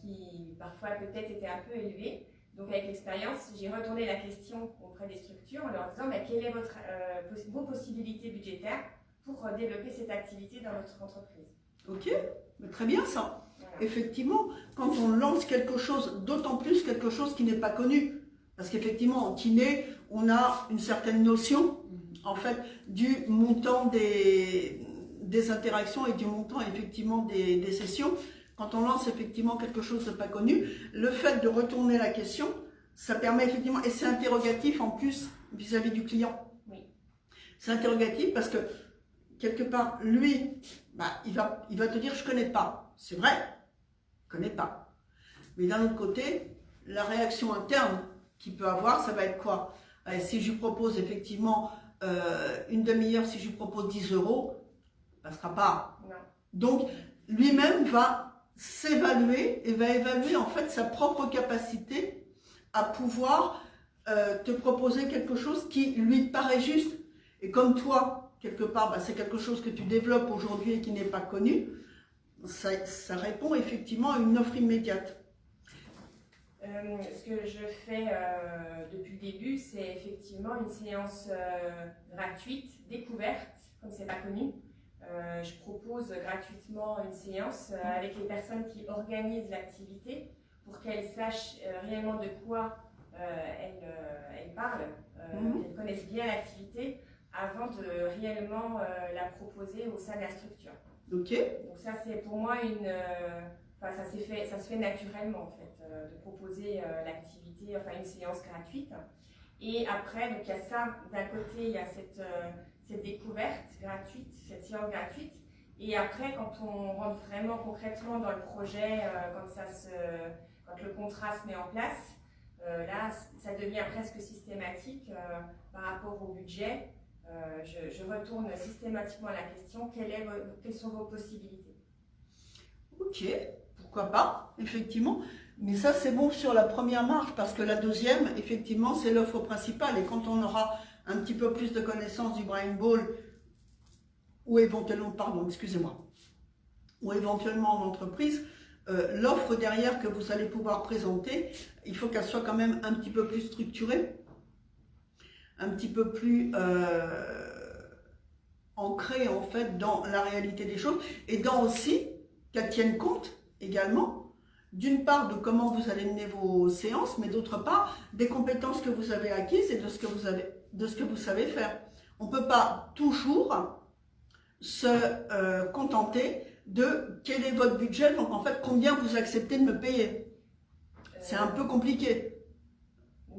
qui parfois peut-être étaient un peu élevés. Donc avec l'expérience, j'ai retourné la question auprès des structures en leur disant quelles sont vos possibilités budgétaires pour développer cette activité dans notre entreprise. Ok, mais très bien ça. Voilà. Effectivement, quand on lance quelque chose, d'autant plus quelque chose qui n'est pas connu, parce qu'effectivement en kiné, on a une certaine notion en fait du montant des interactions et du montant effectivement des sessions. Quand on lance effectivement quelque chose de pas connu, le fait de retourner la question, ça permet effectivement, et c'est interrogatif en plus vis-à-vis du client. Oui. C'est interrogatif parce que quelque part, lui, il va te dire je connais pas. C'est vrai, je connais pas. Mais d'un autre côté, la réaction interne qu'il peut avoir, ça va être quoi? Si je lui propose effectivement une demi-heure, si je lui propose 10 €, ça ne passera pas. Non. Donc, lui-même va s'évaluer et va évaluer en fait sa propre capacité à pouvoir te proposer quelque chose qui lui paraît juste. Et comme toi, quelque part, c'est quelque chose que tu développes aujourd'hui et qui n'est pas connu, ça répond effectivement à une offre immédiate. Ce que je fais depuis le début, c'est effectivement une séance gratuite, découverte, comme c'est pas connu. Je propose gratuitement une séance avec les personnes qui organisent l'activité pour qu'elles sachent réellement de quoi elles parlent, qu'elles connaissent bien l'activité avant de réellement la proposer au sein de la structure. Ok. Donc ça c'est pour moi ça se fait naturellement en fait, de proposer l'activité, enfin une séance gratuite. Et après, donc il y a ça, d'un côté il y a cette découverte gratuite, cette séance gratuite. Et après, quand on rentre vraiment concrètement dans le projet, quand le contrat se met en place, là, ça devient presque systématique par rapport au budget. Je retourne systématiquement à la question, quelles sont vos possibilités? Ok, pourquoi pas, effectivement. Mais ça, c'est bon sur la première marche, parce que la deuxième, effectivement, c'est l'offre principale. Et quand on aura un petit peu plus de connaissances du Brain Ball, ou éventuellement, ou éventuellement en entreprise, l'offre derrière que vous allez pouvoir présenter, il faut qu'elle soit quand même un petit peu plus structurée, un petit peu plus ancrée en fait dans la réalité des choses, et dans aussi qu'elle tienne compte également d'une part de comment vous allez mener vos séances, mais d'autre part des compétences que vous avez acquises et de ce que vous savez faire. On ne peut pas toujours se contenter de quel est votre budget, donc en fait combien vous acceptez de me payer. C'est un peu compliqué.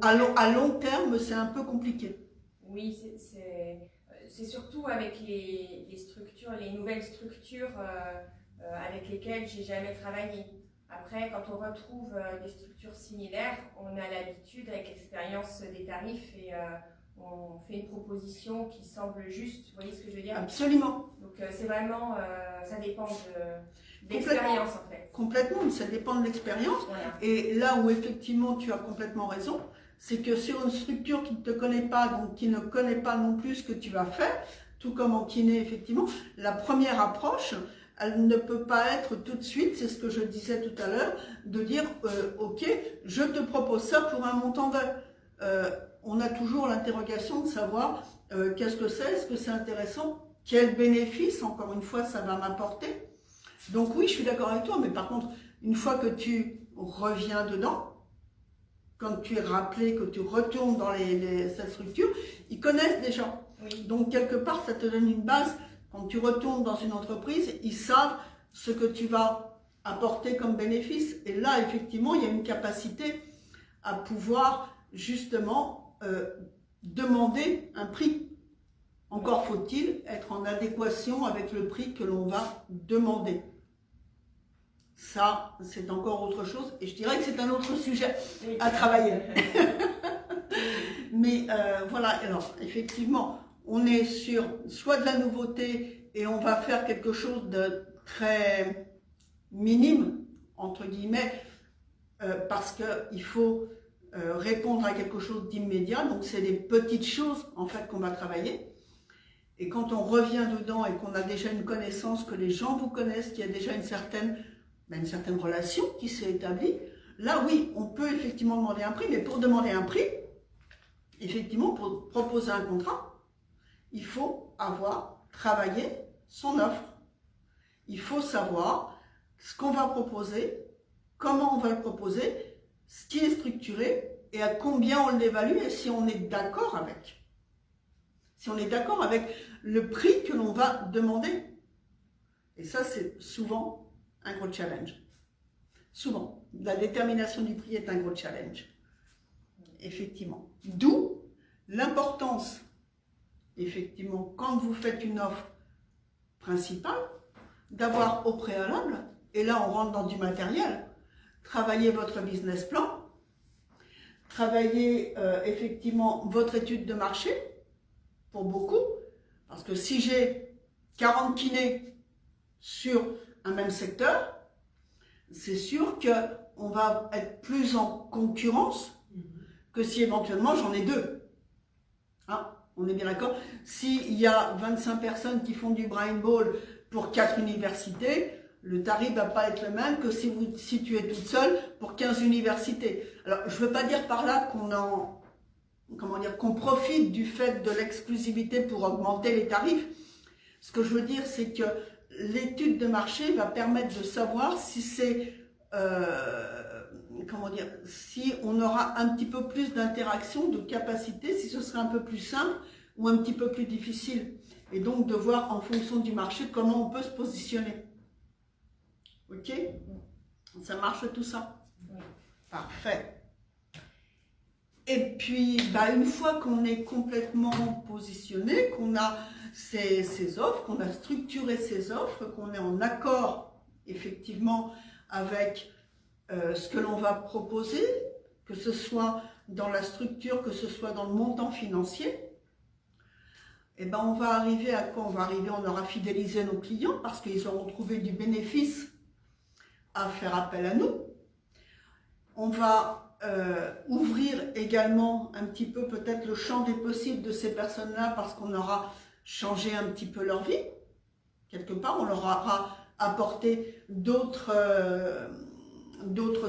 À long terme, c'est un peu compliqué. Oui, c'est surtout avec les structures, les nouvelles structures avec lesquelles j'ai jamais travaillé. Après, quand on retrouve des structures similaires, on a l'habitude, avec l'expérience des tarifs, et on fait une proposition qui semble juste. Vous voyez ce que je veux dire? Absolument. Donc c'est vraiment, ça dépend de l'expérience en fait. Complètement, ça dépend de l'expérience. Voilà. Et là où effectivement tu as complètement raison, c'est que sur une structure qui ne te connaît pas, donc qui ne connaît pas non plus ce que tu vas faire, tout comme en kiné effectivement, la première approche, elle ne peut pas être tout de suite, c'est ce que je disais tout à l'heure, de dire ok, je te propose ça pour un montant de... on a toujours l'interrogation de savoir qu'est-ce que c'est, est-ce que c'est intéressant, quel bénéfice, encore une fois, ça va m'apporter. Donc oui, je suis d'accord avec toi, mais par contre, une fois que tu reviens dedans, quand tu es rappelé, que tu retournes dans cette structure, ils connaissent déjà. Oui. Donc quelque part, ça te donne une base. Quand tu retournes dans une entreprise, ils savent ce que tu vas apporter comme bénéfice. Et là, effectivement, il y a une capacité à pouvoir justement demander un prix. Encore faut-il être en adéquation avec le prix que l'on va demander. Ça, c'est encore autre chose. Et je dirais que c'est un autre sujet à travailler. Mais voilà, alors effectivement, on est sur soit de la nouveauté et on va faire quelque chose de très minime, entre guillemets, parce qu'il faut répondre à quelque chose d'immédiat. Donc c'est des petites choses en fait qu'on va travailler. Et quand on revient dedans et qu'on a déjà une connaissance, que les gens vous connaissent, qu'il y a déjà une certaine relation qui s'est établie, là oui, on peut effectivement demander un prix, mais pour demander un prix, effectivement, pour proposer un contrat, il faut avoir travaillé son offre. Il faut savoir ce qu'on va proposer, comment on va le proposer, ce qui est structuré et à combien on l'évalue et si on est d'accord avec. Si on est d'accord avec le prix que l'on va demander. Et ça, c'est souvent un gros challenge. Souvent, la détermination du prix est un gros challenge. Effectivement. D'où l'importance, effectivement, quand vous faites une offre principale, d'avoir au préalable, et là on rentre dans du matériel, travailler votre business plan, travailler effectivement votre étude de marché, pour beaucoup, parce que si j'ai 40 kinés sur un même secteur, c'est sûr qu'on va être plus en concurrence que si éventuellement j'en ai 2. Hein, on est bien d'accord? S'il y a 25 personnes qui font du brain ball pour 4 universités, le tarif ne va pas être le même que si tu es toute seule pour 15 universités. Alors, je ne veux pas dire par là qu'on profite du fait de l'exclusivité pour augmenter les tarifs. Ce que je veux dire, c'est que l'étude de marché va permettre de savoir si c'est, si on aura un petit peu plus d'interaction, de capacité, si ce sera un peu plus simple ou un petit peu plus difficile. Et donc de voir en fonction du marché comment on peut se positionner. Ok? Ça marche tout ça? Oui. Parfait. Et puis, une fois qu'on est complètement positionné, qu'on a ces offres, qu'on a structuré ces offres, qu'on est en accord effectivement avec ce que l'on va proposer, que ce soit dans la structure, que ce soit dans le montant financier, et on va arriver à quoi? On aura fidélisé nos clients parce qu'ils auront trouvé du bénéfice à faire appel à nous. On va ouvrir également un petit peu peut-être le champ des possibles de ces personnes-là parce qu'on aura changé un petit peu leur vie. Quelque part, on leur aura apporté d'autres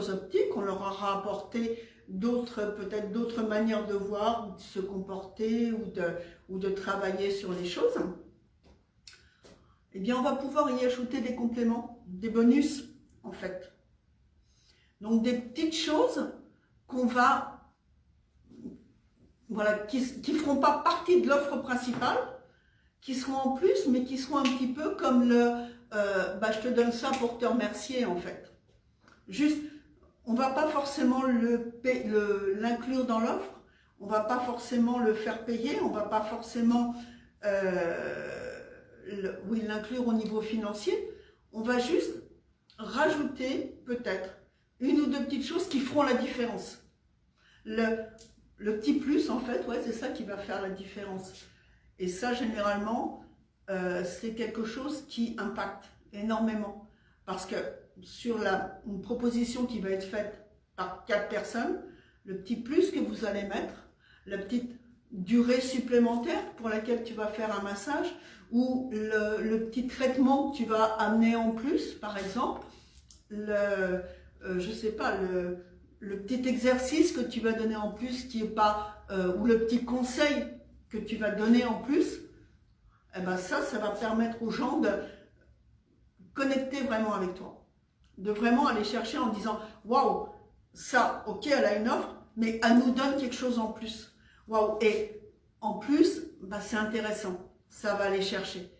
optiques, on leur aura apporté peut-être d'autres manières de voir, ou de se comporter ou de travailler sur les choses. Eh bien, on va pouvoir y ajouter des compléments, des bonus en fait. Donc des petites choses qu'on va, qui feront pas partie de l'offre principale, qui seront en plus, mais qui seront un petit peu comme je te donne ça pour te remercier en fait. Juste, on va pas forcément l'inclure dans l'offre, on va pas forcément le faire payer, on va pas forcément l'inclure au niveau financier, on va juste rajouter peut-être une ou deux petites choses qui feront la différence. Le petit plus, en fait, c'est ça qui va faire la différence. Et ça, généralement, c'est quelque chose qui impacte énormément. Parce que sur une proposition qui va être faite par 4 personnes, le petit plus que vous allez mettre, la petite durée supplémentaire pour laquelle tu vas faire un massage, ou le petit traitement que tu vas amener en plus, par exemple, je sais pas, le petit exercice que tu vas donner en plus qui est pas, ou le petit conseil que tu vas donner en plus, ça va permettre aux gens de connecter vraiment avec toi, de vraiment aller chercher en disant waouh, ça, ok, elle a une offre, mais elle nous donne quelque chose en plus. Waouh, et en plus, c'est intéressant, ça va aller chercher.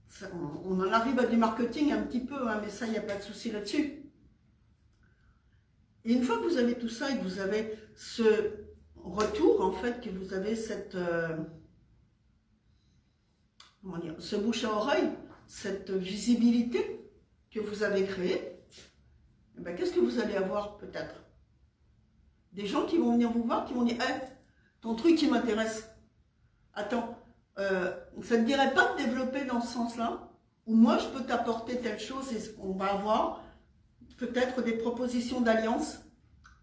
Ça, on en arrive à du marketing un petit peu, mais ça, il n'y a pas de souci là-dessus. Et une fois que vous avez tout ça et que vous avez ce retour, en fait, que vous avez cette, ce bouche à oreille, cette visibilité que vous avez créée, qu'est-ce que vous allez avoir peut-être? Des gens qui vont venir vous voir, qui vont dire hey, ton truc qui m'intéresse. Attends, ça ne te dirait pas de développer dans ce sens-là? Ou moi, je peux t'apporter telle chose et on va avoir peut-être des propositions d'alliance,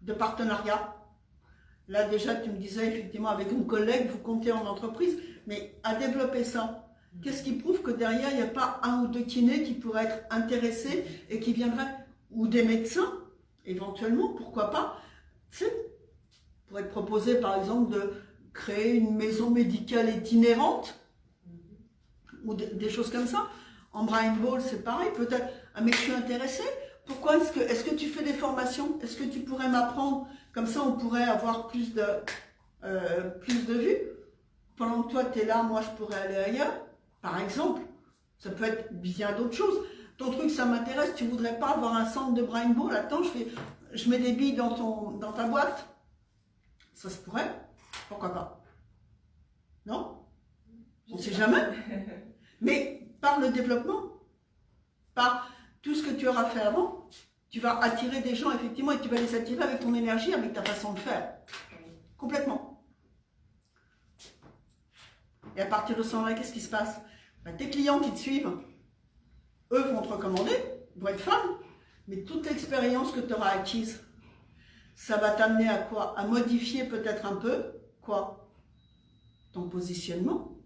de partenariat. Là, déjà, tu me disais, effectivement, avec une collègue, vous comptez en entreprise, mais à développer ça. Qu'est-ce qui prouve que derrière, il n'y a pas un ou deux kinés qui pourraient être intéressés et qui viendraient, ou des médecins, éventuellement, pourquoi pas, tu sais, pourrait te proposer par exemple de créer une maison médicale itinérante ou des choses comme ça. En Brain Ball, c'est pareil, peut-être, ah mais je suis intéressée, pourquoi est-ce que tu fais des formations? Est-ce que tu pourrais m'apprendre? Comme ça, on pourrait avoir plus de vues. Pendant que toi, tu es là, moi, je pourrais aller ailleurs, par exemple. Ça peut être bien d'autres choses. Ton truc, ça m'intéresse, tu voudrais pas avoir un centre de Brain Ball? Attends, je mets des billes dans ta boîte. Ça se pourrait. Pourquoi pas? Non? On ne sait jamais. Mais par le développement, par tout ce que tu auras fait avant, tu vas attirer des gens, effectivement, et tu vas les attirer avec ton énergie, avec ta façon de faire. Complètement. Et à partir de ce moment-là, qu'est-ce qui se passe? Ben, tes clients qui te suivent, eux vont te recommander, vont être fans, mais toute l'expérience que tu auras acquise, ça va t'amener à quoi? À modifier peut-être un peu, quoi? Ton positionnement.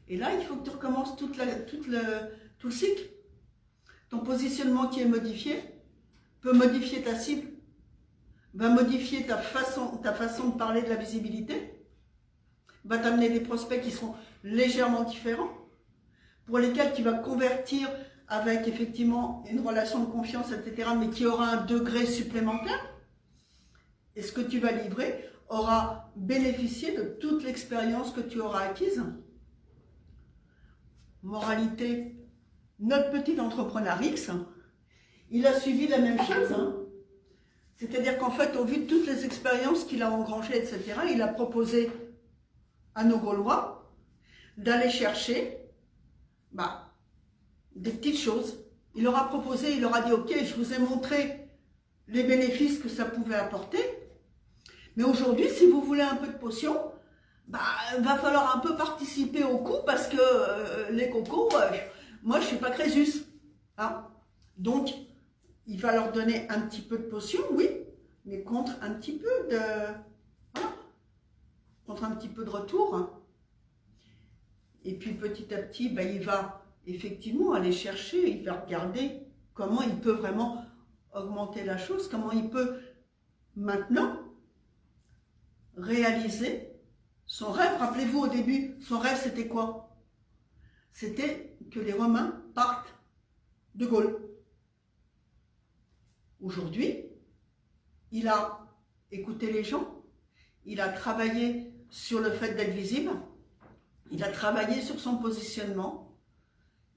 Et là, il faut que tu recommences tout le cycle. Ton positionnement qui est modifié peut modifier ta cible, va modifier ta façon de parler de la visibilité, va t'amener des prospects qui seront légèrement différents, pour lesquels tu vas convertir avec effectivement une relation de confiance, etc., mais qui aura un degré supplémentaire. Et ce que tu vas livrer aura bénéficié de toute l'expérience que tu auras acquise. Moralité, notre petit entrepreneur X, il a suivi la même chose. C'est-à-dire qu'en fait, au vu de toutes les expériences qu'il a engrangées, etc., il a proposé à nos Gaulois d'aller chercher des petites choses. Il leur a proposé, il leur a dit, ok, je vous ai montré les bénéfices que ça pouvait apporter, mais aujourd'hui, si vous voulez un peu de potion, va falloir un peu participer au coup parce que les cocos, moi je suis pas Crésus. Donc, il va leur donner un petit peu de potion, oui, mais contre un petit peu contre un petit peu de retour. Et puis petit à petit, il va effectivement aller chercher, il va regarder comment il peut vraiment augmenter la chose, comment il peut maintenant réaliser son rêve. Rappelez-vous au début, son rêve c'était quoi? C'était que les Romains partent de Gaulle. Aujourd'hui, il a écouté les gens, il a travaillé sur le fait d'être visible, il a travaillé sur son positionnement,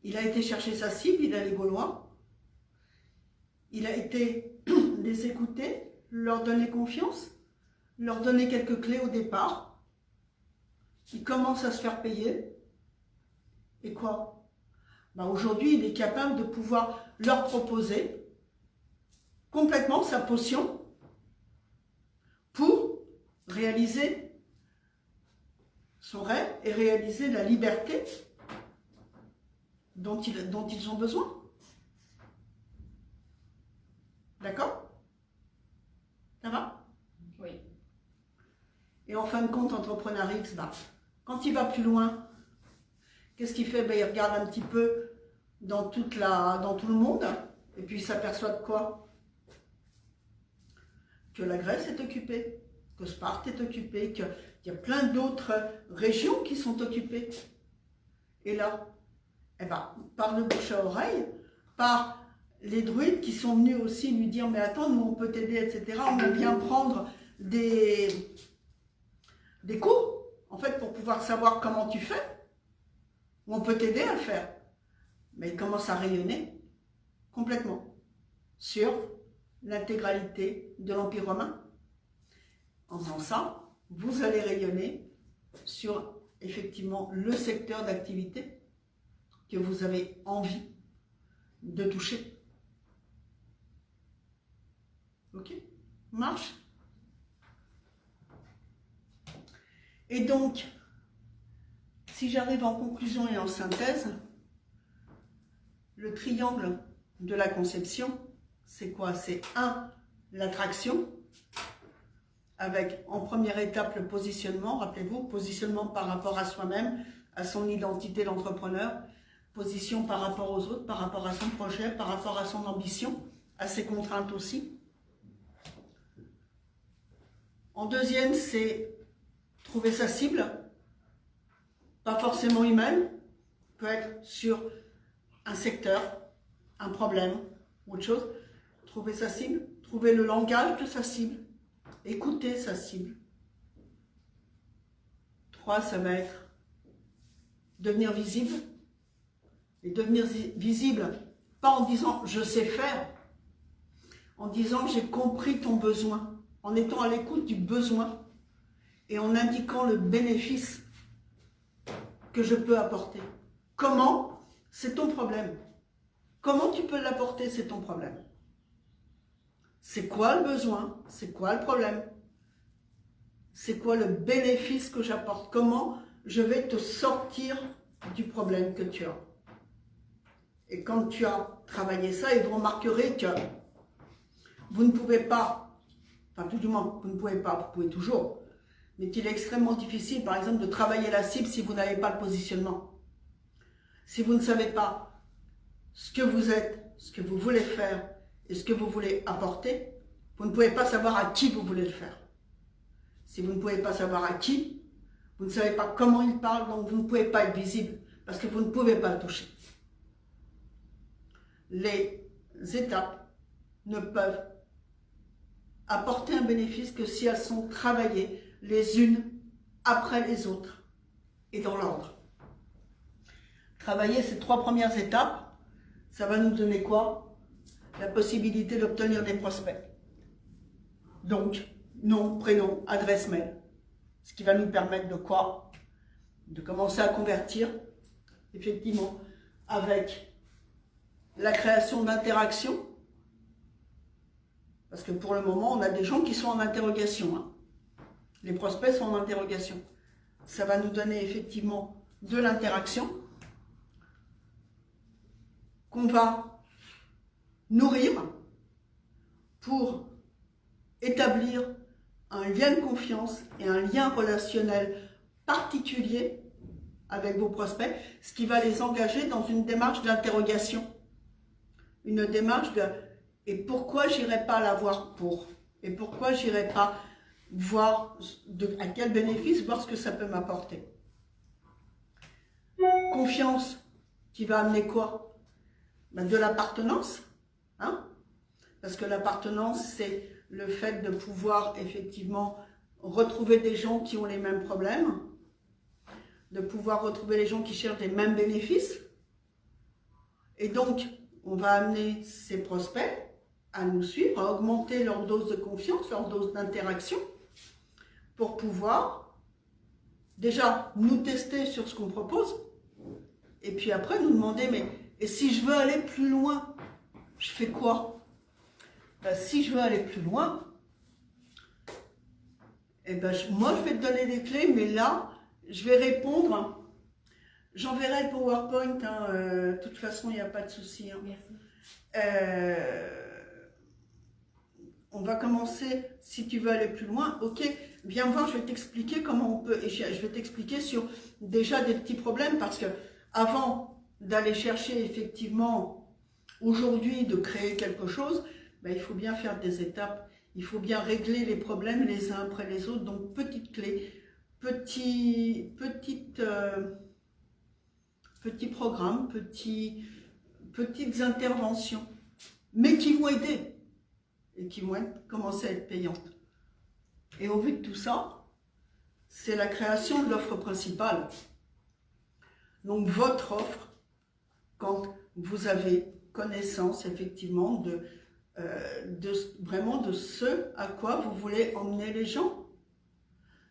il a été chercher sa cible, il a les Gaulois, il a été les écouter, leur donner confiance, leur donner quelques clés au départ. Il commence à se faire payer. Et quoi? Aujourd'hui, il est capable de pouvoir leur proposer complètement sa potion pour réaliser son rêve et réaliser la liberté dont ils ont besoin. D'accord? Ça va? Oui. Et en fin de compte, Entrepreneur X, quand il va plus loin, qu'est-ce qu'il fait? Il regarde un petit peu dans tout le monde, et puis il s'aperçoit de quoi? Que la Grèce est occupée, que Sparte est occupée, qu'il y a plein d'autres régions qui sont occupées. Et là, par le bouche à oreille, par les druides qui sont venus aussi lui dire, mais attends, nous on peut t'aider, etc. On vient prendre des cours, en fait, pour pouvoir savoir comment tu fais, ou on peut t'aider à le faire. Mais il commence à rayonner complètement sur l'intégralité de l'Empire romain. En faisant ça, vous allez rayonner sur, effectivement, le secteur d'activité que vous avez envie de toucher. Ok? Marche? Et donc, si j'arrive en conclusion et en synthèse, le triangle de la conception, c'est quoi? C'est 1, l'attraction, avec en première étape le positionnement, rappelez-vous, positionnement par rapport à soi-même, à son identité d'entrepreneur, position par rapport aux autres, par rapport à son projet, par rapport à son ambition, à ses contraintes aussi. En deuxième, c'est trouver sa cible, pas forcément humaine, peut être sur un secteur, un problème, autre chose. Trouver sa cible, trouver le langage de sa cible, écouter sa cible. 3, ça va être devenir visible. Et devenir visible, pas en disant « je sais faire », en disant « j'ai compris ton besoin », en étant à l'écoute du besoin et en indiquant le bénéfice que je peux apporter. Comment? C'est ton problème. Comment tu peux l'apporter? C'est ton problème. C'est quoi le besoin? C'est quoi le problème? C'est quoi le bénéfice que j'apporte? Comment je vais te sortir du problème que tu as? Et quand tu as travaillé ça, et vous remarquerez que vous ne pouvez pas, enfin tout du moins, vous ne pouvez pas, vous pouvez toujours, mais qu'il est extrêmement difficile, par exemple, de travailler la cible si vous n'avez pas le positionnement. Si vous ne savez pas ce que vous êtes, ce que vous voulez faire et ce que vous voulez apporter, vous ne pouvez pas savoir à qui vous voulez le faire. Si vous ne pouvez pas savoir à qui, vous ne savez pas comment il parle, donc vous ne pouvez pas être visible, parce que vous ne pouvez pas le toucher. Les étapes ne peuvent apporter un bénéfice que si elles sont travaillées les unes après les autres et dans l'ordre. Travailler ces 3 premières étapes, ça va nous donner quoi? La possibilité d'obtenir des prospects. Donc, nom, prénom, adresse mail. Ce qui va nous permettre de quoi? De commencer à convertir, effectivement, avec la création d'interactions. Parce que pour le moment, on a des gens qui sont en interrogation. Hein. Les prospects sont en interrogation. Ça va nous donner effectivement de l'interaction qu'on va nourrir pour établir un lien de confiance et un lien relationnel particulier avec vos prospects, ce qui va les engager dans une démarche d'interrogation. Une démarche de « et pourquoi j'irai pas la voir pour ?» Et pourquoi j'irai pas voir à quel bénéfice, voir ce que ça peut m'apporter. Confiance qui va amener quoi? Ben de l'appartenance. Hein? Parce que l'appartenance, c'est le fait de pouvoir effectivement retrouver des gens qui ont les mêmes problèmes, de pouvoir retrouver les gens qui cherchent les mêmes bénéfices. Et donc, on va amener ces prospects à nous suivre, à augmenter leur dose de confiance, leur dose d'interaction, pour pouvoir déjà nous tester sur ce qu'on propose, et puis après nous demander, mais et si je veux aller plus loin, je fais quoi? Ben, si je veux aller plus loin, eh ben, moi je vais te donner des clés, mais là, je vais répondre. J'enverrai le PowerPoint, hein, de toute façon, il n'y a pas de souci. Hein. Merci. On va commencer, si tu veux aller plus loin, ok, viens voir, je vais t'expliquer comment on peut, et je vais t'expliquer sur déjà des petits problèmes, parce que avant d'aller chercher effectivement, aujourd'hui, de créer quelque chose, ben, il faut bien faire des étapes, il faut bien régler les problèmes les uns après les autres, donc petites clés, petits programmes, petites interventions, mais qui vont aider et qui vont commencer à être payantes. Et au vu de tout ça, c'est la création de l'offre principale. Donc votre offre, quand vous avez connaissance effectivement vraiment de ce à quoi vous voulez emmener les gens,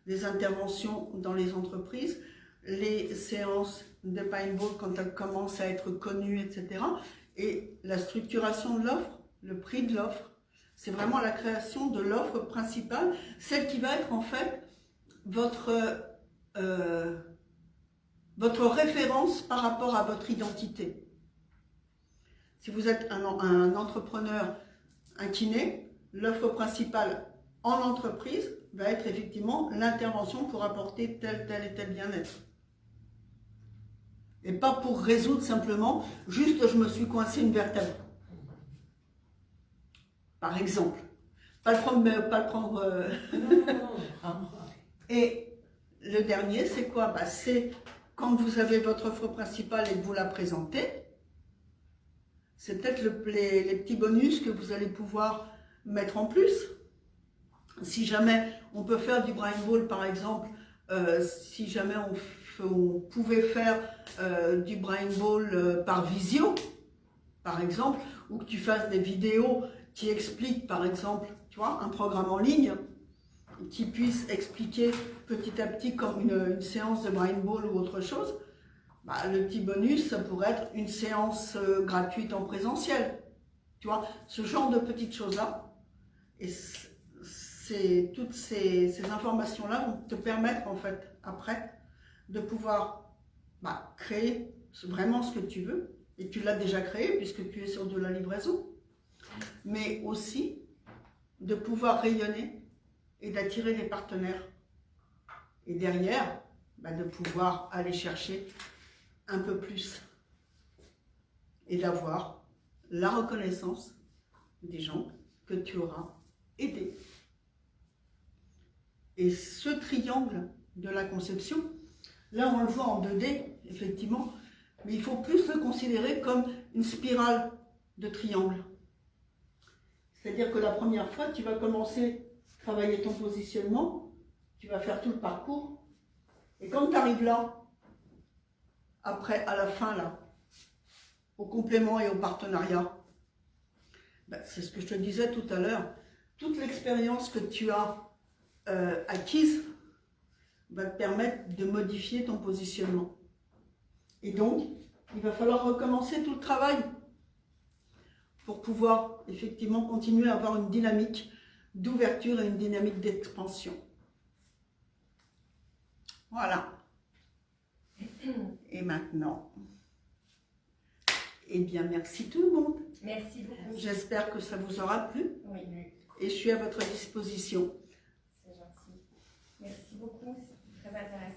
les interventions dans les entreprises, les séances de paintball quand elles commencent à être connues, etc. Et la structuration de l'offre, le prix de l'offre, c'est vraiment la création de l'offre principale, celle qui va être en fait votre référence par rapport à votre identité. Si vous êtes un entrepreneur, un kiné, l'offre principale en entreprise va être effectivement l'intervention pour apporter tel et tel bien-être. Et pas pour résoudre simplement, juste je me suis coincé une vertèbre. Par exemple. Pas le prendre, Non. hein. Et le dernier, c'est quoi? Bah, c'est quand vous avez votre offre principale et que vous la présentez, c'est peut-être les petits bonus que vous allez pouvoir mettre en plus. Si jamais on peut faire du brain ball, par exemple, si jamais on pouvait faire du brain ball par visio, par exemple, ou que tu fasses des vidéos qui expliquent, par exemple, tu vois, un programme en ligne, qui puisse expliquer petit à petit comme une séance de brain ball ou autre chose, bah, le petit bonus, ça pourrait être une séance gratuite en présentiel. Tu vois, ce genre de petites choses-là. Et toutes ces informations-là vont te permettre, en fait, après, de pouvoir créer vraiment ce que tu veux. Et tu l'as déjà créé puisque tu es sur de la livraison. Mais aussi de pouvoir rayonner et d'attirer des partenaires. Et derrière, de pouvoir aller chercher un peu plus et d'avoir la reconnaissance des gens que tu auras aidés. Et ce triangle de la conception, là on le voit en 2D, effectivement, mais il faut plus le considérer comme une spirale de triangle. C'est-à-dire que la première fois, tu vas commencer à travailler ton positionnement, tu vas faire tout le parcours, et quand tu arrives là, après, à la fin, là, au complément et au partenariat, c'est ce que je te disais tout à l'heure, toute l'expérience que tu as acquise va te permettre de modifier ton positionnement. Et donc, il va falloir recommencer tout le travail pour pouvoir effectivement continuer à avoir une dynamique d'ouverture et une dynamique d'expansion. Voilà. Et maintenant, eh bien, merci tout le monde. Merci beaucoup. J'espère que ça vous aura plu. Oui, Et je suis à votre disposition. c'est gentil. Merci beaucoup, c'est très intéressant.